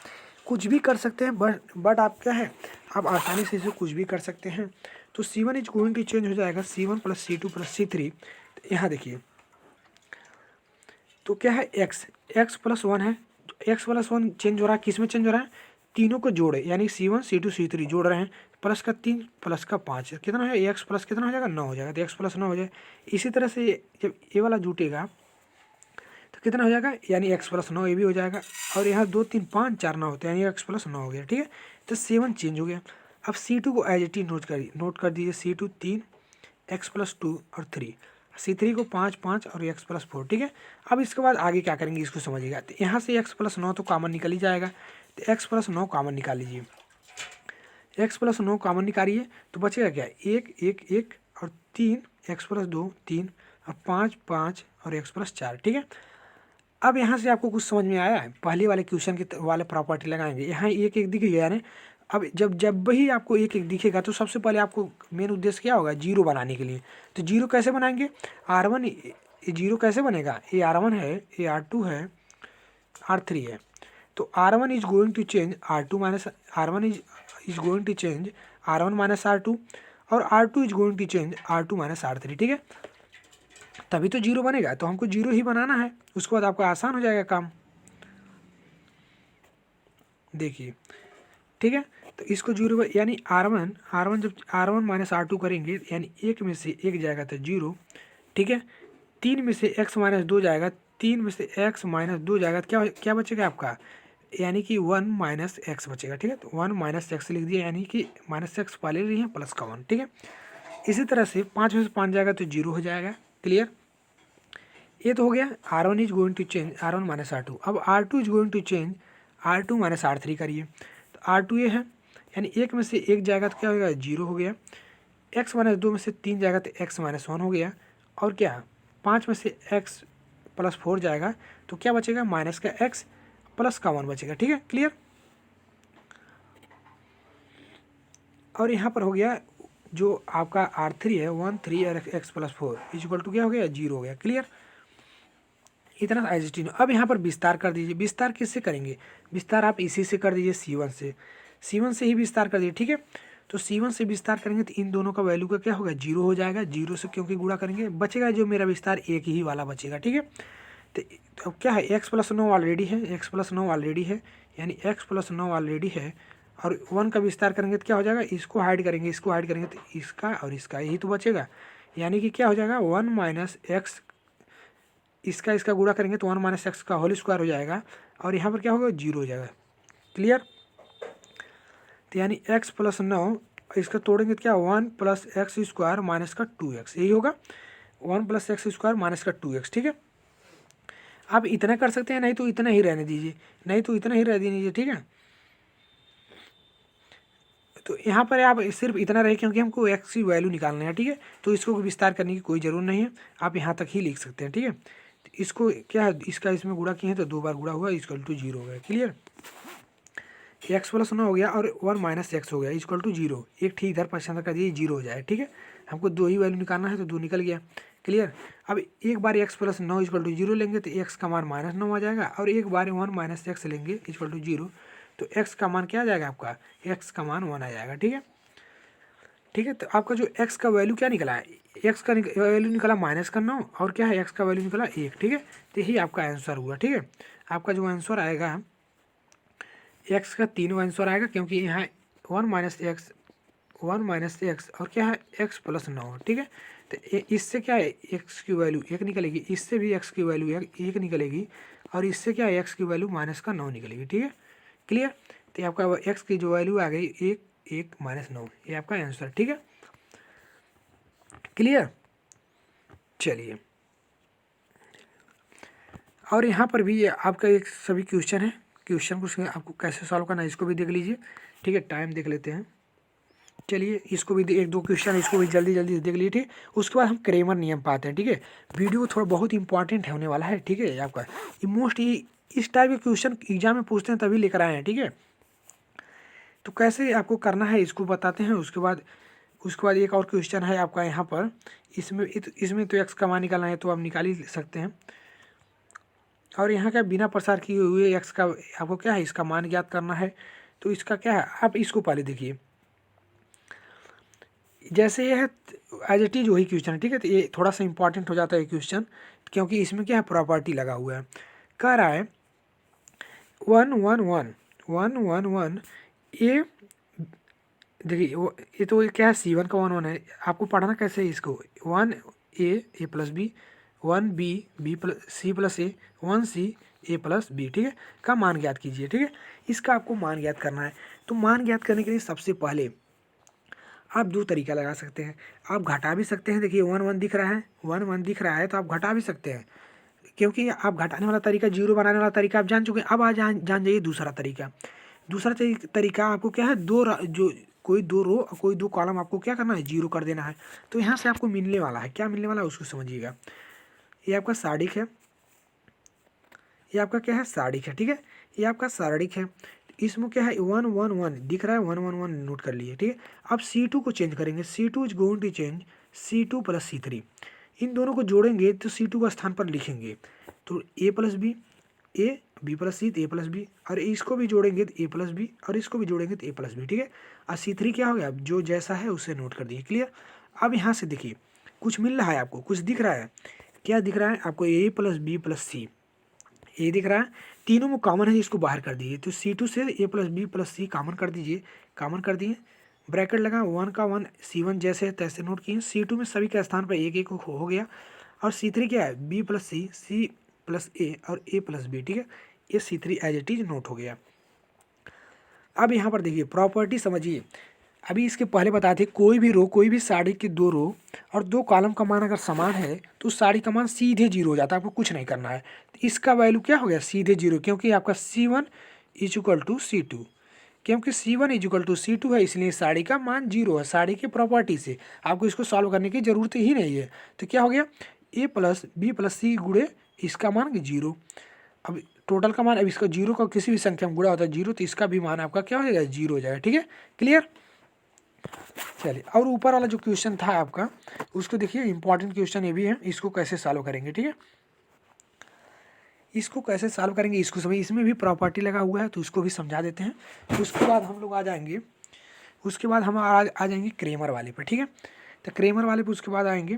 कुछ भी कर सकते हैं, बट आप क्या है, आप आसानी से इसे कुछ भी कर सकते हैं। तो C1 is going to change हो जाएगा C1 plus C2 plus C3। यहाँ देखिए तो क्या है, एक्स प्लस 1 है, एक्स प्लस 1 चेंज हो रहा है, किस में चेंज हो रहा है, तीनों को जोड़े यानी C1 C2 C3 जोड़ रहे हैं, प्लस का 3 प्लस का 5 कितना है, एक्स प्लस कितना हो जाएगा 9 हो जाएगा, तो एक्स प्लस 9 हो जाए। इसी तरह से जब ये वाला जुटेगा तो कितना हो जाएगा, यानी एक्स प्लस 9 ये भी हो जाएगा, और यहाँ 2 3 5 4 9 होते हैं, यानी एक्स प्लस 9 हो गया। ठीक है, तो C1 चेंज हो गया। अब C2 को एज इट इज नोट कर दीजिए, C2 3 एक्स प्लस 2 और 3, C3 को 5 5 और एक्स प्लस 4। ठीक है, अब इसके बाद आगे क्या करेंगे इसको समझिएगा। तो यहाँ से एक्स प्लस 9 तो कॉमन निकल ही जाएगा, तो एक्स प्लस 9 कॉमन निकाल लीजिए, एक्स प्लस 9 कॉमन निकालिए तो बचेगा क्या, 1 1 1 और 3 एक्स प्लस 2 3 और 5 5 और एक्स प्लस 4। ठीक है, अब यहाँ से आपको कुछ समझ में आया है, पहले वाले क्वेश्चन के वाले प्रॉपर्टी लगाएंगे, यहाँ एक एक दिख गया ना। अब जब भी आपको एक एक दिखेगा तो सबसे पहले आपको मेन उद्देश्य क्या होगा, जीरो बनाने के लिए। तो जीरो कैसे बनाएंगे, R1 ये जीरो कैसे बनेगा, ये R1 है, ये R2 है, R3 है। तो R1 is going to change R2 minus R1 is going to change R1 minus R2, और R2 is going to change R2 minus R3। ठीक है, तभी तो जीरो बनेगा, तो हमको जीरो ही बनाना है, उसके बाद आपको आसान हो जाएगा काम। देखिए ठीक है, तो इसको जीरो यानी R1 जब R1 माइनस R2 करेंगे यानी एक में से एक जाएगा तो जीरो। ठीक है, 3 में से x माइनस 2 जाएगा, 3 में से x माइनस 2 जाएगा तो क्या बचेगा आपका, यानी कि 1 माइनस एक्स बचेगा। ठीक है, तो 1 माइनस एक्स लिख दिया, यानी कि माइनस एक्स पहले लिए हैं प्लस का 1। ठीक है, इसी तरह से 5 में से 5 जाएगा तो जीरो हो जाएगा। क्लियर, ये तो हो गया R1 is going to change R1 minus R2। अब R2 is going to change R2 minus R3 करिए, तो R2 ये है, यानी एक में से एक जाएगा तो क्या हो गया, जीरो हो गया। x माइनस 2 में से 3 जाएगा तो x माइनस 1 हो गया, और क्या 5 में से x प्लस 4 जाएगा तो क्या बचेगा, माइनस का x प्लस का 1 बचेगा। ठीक है, क्लियर। और यहाँ पर हो गया जो आपका R3 है 1 3 और x प्लस 4 इक्वल टू क्या हो गया, जीरो हो गया। क्लियर, इतना एज इट इज। अब यहाँ पर विस्तार कर दीजिए, विस्तार किससे करेंगे, विस्तार आप इसी से कर दीजिए, C1 से ही विस्तार कर दीजिए। ठीक है, तो C1 से विस्तार करेंगे तो इन दोनों का वैल्यू का क्या होगा, जीरो हो जाएगा, जीरो से क्योंकि गुणा करेंगे बचेगा जो मेरा विस्तार एक ही वाला बचेगा। ठीक है, तो अब क्या है, x प्लस 9 ऑलरेडी है, x प्लस 9 ऑलरेडी है, यानी x प्लस 9 ऑलरेडी है। और 1 का विस्तार करेंगे तो क्या हो जाएगा, इसको हाइड करेंगे, इसको हाइड करेंगे तो इसका और इसका यही तो बचेगा। यानी कि क्या हो जाएगा, 1 माइनस एक्स, इसका गुणा करेंगे तो 1 माइनस एक्स का होल स्क्वायर हो जाएगा। और यहाँ पर क्या होगा, 0 हो जाएगा। क्लियर। तो यानी x प्लस 9 इसका तोड़ेंगे तो क्या, 1 प्लस एक्स स्क्वायर माइनस का 2x, यही होगा 1 प्लस एक्स स्क्वायर माइनस का 2x। ठीक है, आप इतना कर सकते हैं, नहीं तो इतना ही रहने दीजिए, नहीं तो इतना ही रह दीजिए। ठीक है, तो यहाँ पर आप सिर्फ इतना रहे क्योंकि हमको x की वैल्यू निकालना है। ठीक है, तो इसको विस्तार करने की कोई ज़रूरत नहीं है, आप यहाँ तक ही लिख सकते हैं। ठीक है, तो इसको क्या है, इसका इसमें गुणा किए हैं तो 2 बार गुणा हुआ, इक्वल टू 0 हो गया। क्लियर। x प्लस 9 हो गया और 1 माइनस एक्स हो गया, इक्वल टू 0। एक ठीक इधर पसंद कर दिए, 0 हो जाए। ठीक है, हमको 2 ही वैल्यू निकालना है तो 2 निकल गया। क्लियर। अब एक बार x प्लस 9 इक्वल टू 0 लेंगे तो x का मान माइनस 9 आ जाएगा, और एक बार 1 माइनस एक्स लेंगे इक्वल टू 0 तो x का मान क्या आ जाएगा आपका, x का मान 1 आ जाएगा। ठीक है, ठीक है, तो आपका जो x का वैल्यू क्या निकला है, x का वैल्यू निकला माइनस का 9, और क्या है, x का वैल्यू निकला 1। ठीक है, तो यही आपका आंसर हुआ। ठीक है, आपका जो आंसर आएगा x का 3 आंसर आएगा, क्योंकि यहाँ 1 माइनस एक्स और क्या है, x प्लस 9। ठीक है, तो इससे क्या है, x की वैल्यू 1 निकलेगी, इससे भी x की वैल्यू 1 निकलेगी, और इससे क्या है, x की वैल्यू माइनस का 9 निकलेगी। ठीक है, क्लियर। तो ये आपका x की जो वैल्यू आ गई 1 माइनस 9, ये आपका आंसर। ठीक है, क्लियर। चलिए, और यहाँ पर भी आपका एक सभी क्वेश्चन है, क्वेश्चन को आपको कैसे सॉल्व करना है इसको भी देख लीजिए। ठीक है, टाइम देख लेते हैं। चलिए, इसको भी एक दो क्वेश्चन इसको भी जल्दी जल्दी देख लीजिए। उसके बाद हम क्रेमर नियम पाते हैं। ठीक है, वीडियो थोड़ा बहुत इंपॉर्टेंट होने वाला है। ठीक है, आपका मोस्ट इस टाइप के क्वेश्चन एग्जाम में पूछते हैं तभी लेकर आए हैं। ठीक है, तो कैसे आपको करना है इसको बताते हैं। उसके बाद एक और क्वेश्चन है आपका यहाँ पर, इसमें तो एक्स का मान निकालना है तो आप निकाल ही सकते हैं। और यहाँ का बिना प्रसार किए हुए एक्स का आपको क्या है, इसका मान ज्ञात करना है। तो इसका क्या है, आप इसको पहले देखिए, जैसे ये है एज इट इज वही क्वेश्चन है। ठीक है, तो ये थोड़ा सा इंपॉर्टेंट हो जाता है क्वेश्चन, क्योंकि इसमें क्या है, प्रॉपर्टी लगा हुआ है। कह रहा है 1 1 1 ये देखिए, ये तो क्या है, C1 का 1 1 है। आपको पढ़ना कैसे है इसको, 1 A plus B, 1 B plus C plus A, 1 C A plus B। ठीक है, का मान ज्ञात कीजिए। ठीक है, इसका आपको मान ज्ञात करना है। तो मान ज्ञात करने के लिए सबसे पहले आप 2 तरीका लगा सकते हैं। आप घटा भी सकते हैं, देखिए 1 1 दिख रहा है, 1 1 दिख रहा है तो आप घटा भी सकते हैं, क्योंकि आप घटाने वाला तरीका, 0 बनाने वाला तरीका आप जान चुके हैं। अब जान जाइए दूसरा तरीका। दूसरा तरीका आपको क्या है, जो कोई 2 रो और कोई 2 कॉलम आपको क्या करना है, 0 कर देना है। तो यहाँ से आपको मिलने वाला है, क्या मिलने वाला है उसको समझिएगा। ये आपका सारणिक है, ये आपका क्या है, सारणिक है। ठीक है, ये आपका सारणिक है। इसमें क्या है, 1 1 1 दिख रहा है, 1 1 1 नोट कर लिए। ठीक है, अब C2 को चेंज करेंगे, C2 is going to change C2 plus C3। इन दोनों को जोड़ेंगे तो C2 का स्थान पर लिखेंगे तो A plus b, a b plus c, तो ए प्लस बी, और इसको भी जोड़ेंगे तो ए प्लस बी, और इसको भी जोड़ेंगे तो ए प्लस बी। ठीक है, और C3 क्या हो गया, जो जैसा है उसे नोट कर दिए। क्लियर। अब यहाँ से देखिए, कुछ मिल रहा है आपको, कुछ दिख रहा है, क्या दिख रहा है आपको, ए प्लस बी प्लस सी, ए दिख रहा है। तीनों में कॉमन है, इसको बाहर कर दीजिए। तो C2 से ए प्लस बी प्लस सी कॉमन कर दीजिए, कॉमन कर दिए, ब्रैकेट लगा, 1 का 1 C1 जैसे है तैसे नोट किए। C2 में सभी के स्थान पर एक एक हो गया, और C3 क्या है, बी प्लस सी, सी प्लस ए और ए प्लस बी। ठीक है, ये C3 as it is note हो गया। अब यहाँ पर देखिए प्रॉपर्टी समझिए। अभी इसके पहले बताए थे, कोई भी रो, कोई भी साड़ी की 2 रो और 2 कॉलम का मान अगर समान है तो उस साड़ी का मान सीधे 0 हो जाता है, आपको कुछ नहीं करना है। तो इसका वैल्यू क्या हो गया, सीधे 0, क्योंकि आपका C1 is equal to C2, क्योंकि C1 is equal to C2 है, इसलिए साड़ी का मान 0 है। साड़ी की प्रॉपर्टी से आपको इसको सॉल्व करने की जरूरत ही नहीं है। तो क्या हो गया, ए प्लस बी प्लस सी गुणे इसका मान 0। अब टोटल का मान, अब इसका 0 का किसी भी संख्या में गुणा होता है 0, तो इसका भी मान आपका क्या हो जाएगा, 0 हो जाएगा। ठीक है, क्लियर। चलिए, और ऊपर वाला जो क्वेश्चन था आपका, उसको देखिए, इंपॉर्टेंट क्वेश्चन ये भी है, इसको कैसे सॉल्व करेंगे। ठीक है, इसको कैसे सॉल्व करेंगे इसको समझिए, इसमें भी प्रॉपर्टी लगा हुआ है तो उसको भी समझा देते हैं। तो उसके बाद हम लोग आ जाएंगे, उसके बाद हम आ जाएंगे क्रेमर वाले पर। ठीक है, तो क्रेमर वाले पर उसके बाद आएंगे।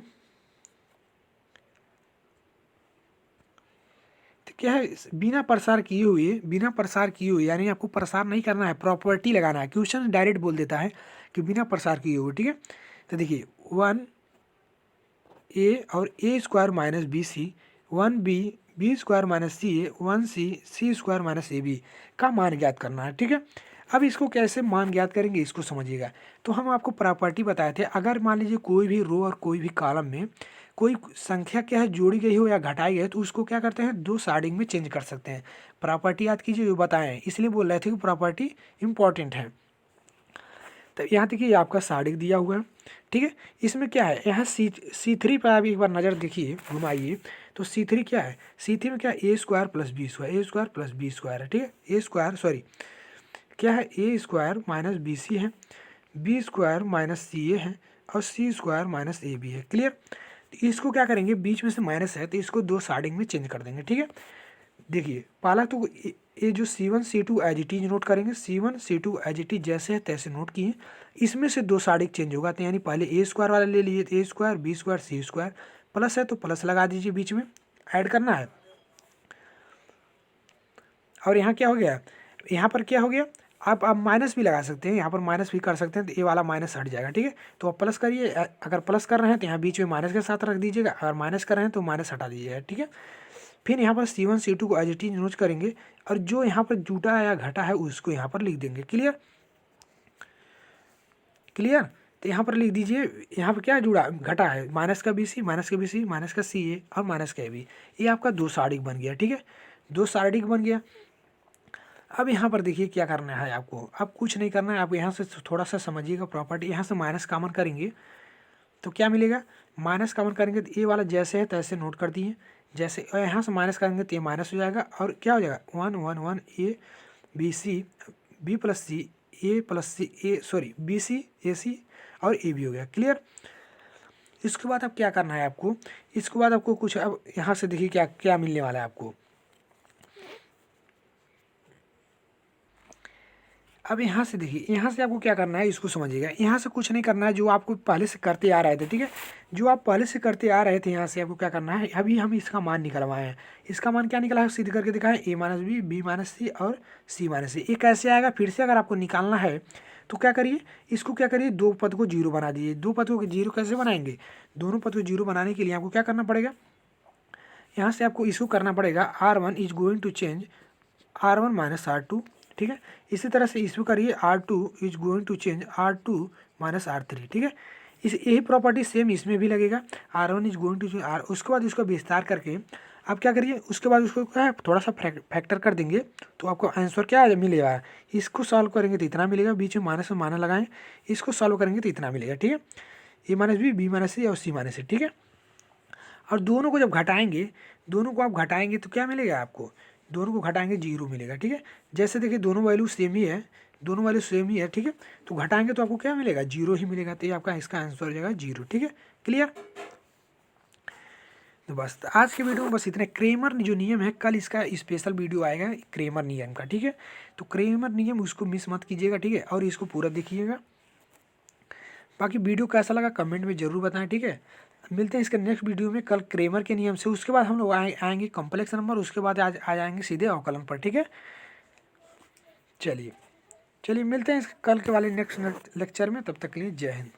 क्या है, बिना प्रसार किए हुए यानी आपको प्रसार नहीं करना है, प्रॉपर्टी लगाना है। क्वेश्चन डायरेक्ट बोल देता है कि बिना प्रसार किए हुए, ठीक है। तो देखिए 1a और a square minus B C, 1b B square minus C A, 1c C square minus A B का मान ज्ञात करना है, ठीक है। अब इसको कैसे मान ज्ञात करेंगे इसको समझिएगा। तो हम आपको प्रॉपर्टी बताए थे, अगर मान लीजिए कोई भी रो और कोई भी कॉलम में कोई संख्या क्या है जोड़ी गई हो या घटाई गई है, तो उसको क्या करते हैं, दो साइडिंग में चेंज कर सकते हैं। प्रॉपर्टी याद कीजिए, जो बताए हैं, इसलिए बोल रहे थे कि प्रॉपर्टी इंपॉर्टेंट है। तो यहाँ देखिए आपका साइडिंग दिया हुआ है, ठीक है। इसमें क्या है, यहाँ C3 पर आप एक बार नज़र देखिए, घुमाइए। तो C3 क्या है, C3 में क्या है, ए स्क्वायर प्लस बी स्क्वायर, ए स्क्वायर प्लस बी स्क्वायर है, ठीक है। ए स्क्वायर सॉरी क्या है, ए स्क्वायर माइनस बी सी है, बी स्क्वायर माइनस सी ए है, और सी स्क्वायर माइनस ए बी है। क्लियर। तो इसको क्या करेंगे, बीच में से माइनस है तो इसको दो साइडिंग में चेंज कर देंगे, ठीक है। देखिए पहला तो ये जो C1 C2 as it is note करेंगे, C1 C2 as it is जैसे है तैसे नोट किए। इसमें से दो साइडिंग चेंज होगा, तो यानी पहले ए स्क्वायर वाला ले लिए, ए स्क्वायर बी स्क्वायर सी स्क्वायर, प्लस है तो प्लस लगा दीजिए, बीच में ऐड करना है। और यहाँ क्या हो गया, यहाँ पर क्या हो गया, आप माइनस भी लगा सकते हैं, यहाँ पर माइनस भी कर सकते हैं, तो ये वाला माइनस हट जाएगा, ठीक है। तो आप प्लस करिए, अगर प्लस कर रहे हैं तो यहाँ बीच में माइनस के साथ रख दीजिएगा, अगर माइनस कर रहे हैं तो माइनस हटा दीजिएगा, ठीक है। फिर यहाँ पर C1 C2 को एज इट इज यूज करेंगे, और जो यहाँ पर जुटा या घटा है उसको यहाँ पर लिख देंगे। Clear clear. तो यहाँ पर लिख दीजिए, यहाँ पर क्या जुड़ा घटा है, माइनस का बी सी, माइनस का बी सी, माइनस का सी ए और माइनस का ए बी। ये आपका दो साइडिक बन गया, ठीक है, दो साइडिक बन गया। अब यहाँ पर देखिए क्या करना है आपको, अब कुछ नहीं करना है, आप यहाँ से थोड़ा सा समझिएगा प्रॉपर्टी। यहाँ से माइनस कॉमन करेंगे तो क्या मिलेगा, माइनस कॉमन करेंगे तो ए वाला जैसे है तैसे नोट कर दिए, जैसे यहाँ से माइनस करेंगे तो ये माइनस हो जाएगा, और क्या हो जाएगा 1 1 1 a b c, b plus c a plus c a sorry b c a c और ए बी हो गया। क्लियर। इसके बाद अब क्या करना है आपको, इसके बाद आपको कुछ, अब यहाँ से देखिए क्या क्या मिलने वाला है आपको। अब यहाँ से देखिए, यहाँ से आपको क्या करना है इसको समझिएगा। यहाँ से कुछ नहीं करना है, जो आपको पहले से करते आ रहे थे, ठीक है, जो आप पहले से करते आ रहे थे, यहाँ से आपको क्या करना है, अभी हम इसका मान निकलवाए हैं। इसका मान क्या निकला है, सीधे करके दिखाएं, ए minus B, B minus C और सी माइनस सी। ये कैसे आएगा, फिर से अगर आपको निकालना है तो क्या करिए, इसको क्या करिए, दो पद को जीरो बना दीजिए। दो पद को जीरो कैसे बनाएंगे, दोनों पद को जीरो बनाने के लिए आपको क्या करना पड़ेगा, यहाँ से आपको इसको करना पड़ेगा, R1 is going to change R1 minus R2, ठीक है। इसी तरह से इसको करिए, R2 is going to change R2 minus R3, ठीक है। इस यही प्रॉपर्टी सेम इसमें भी लगेगा, R1 is going to change R। उसके बाद इसको विस्तार करके आप क्या करिए, उसके बाद उसको क्या है थोड़ा सा फैक्टर कर देंगे तो आपको आंसर क्या मिलेगा। इसको सॉल्व करेंगे तो इतना मिलेगा, बीच में माइनस लगाएं, इसको सॉल्व करेंगे तो इतना मिलेगा, ठीक है। ए minus B, B minus C और सी माइनस सी, ठीक है। और दोनों को जब घटाएंगे, दोनों को आप घटाएंगे तो क्या मिलेगा आपको, दोनों को घटाएंगे जीरो मिलेगा, ठीक है। जैसे देखिए दोनों वैल्यू सेम ही है, दोनों वैल्यू सेम ही है, ठीक है। तो घटाएंगे तो आपको क्या मिलेगा, जीरो ही मिलेगा, तो ये आपका इसका आंसर हो जाएगा जीरो, ठीक है। क्लियर। तो बस आज के वीडियो में बस इतना। क्रेमर जो नियम है, कल इसका स्पेशल वीडियो आएगा क्रेमर नियम का, ठीक है। तो क्रेमर नियम उसको मिस मत कीजिएगा, ठीक है, और इसको पूरा देखिएगा। बाकी वीडियो कैसा लगा कमेंट में ज़रूर बताएं, ठीक है। मिलते हैं इसके नेक्स्ट वीडियो में कल क्रेमर के नियम से। उसके बाद हम लोग आएंगे कॉम्प्लेक्स नंबर, उसके बाद आज आ जाएंगे सीधे अवकलन पर, ठीक है। चलिए चलिए मिलते हैं कल के वाले नेक्स्ट लेक्चर में, तब तक के लिए जय हिंद।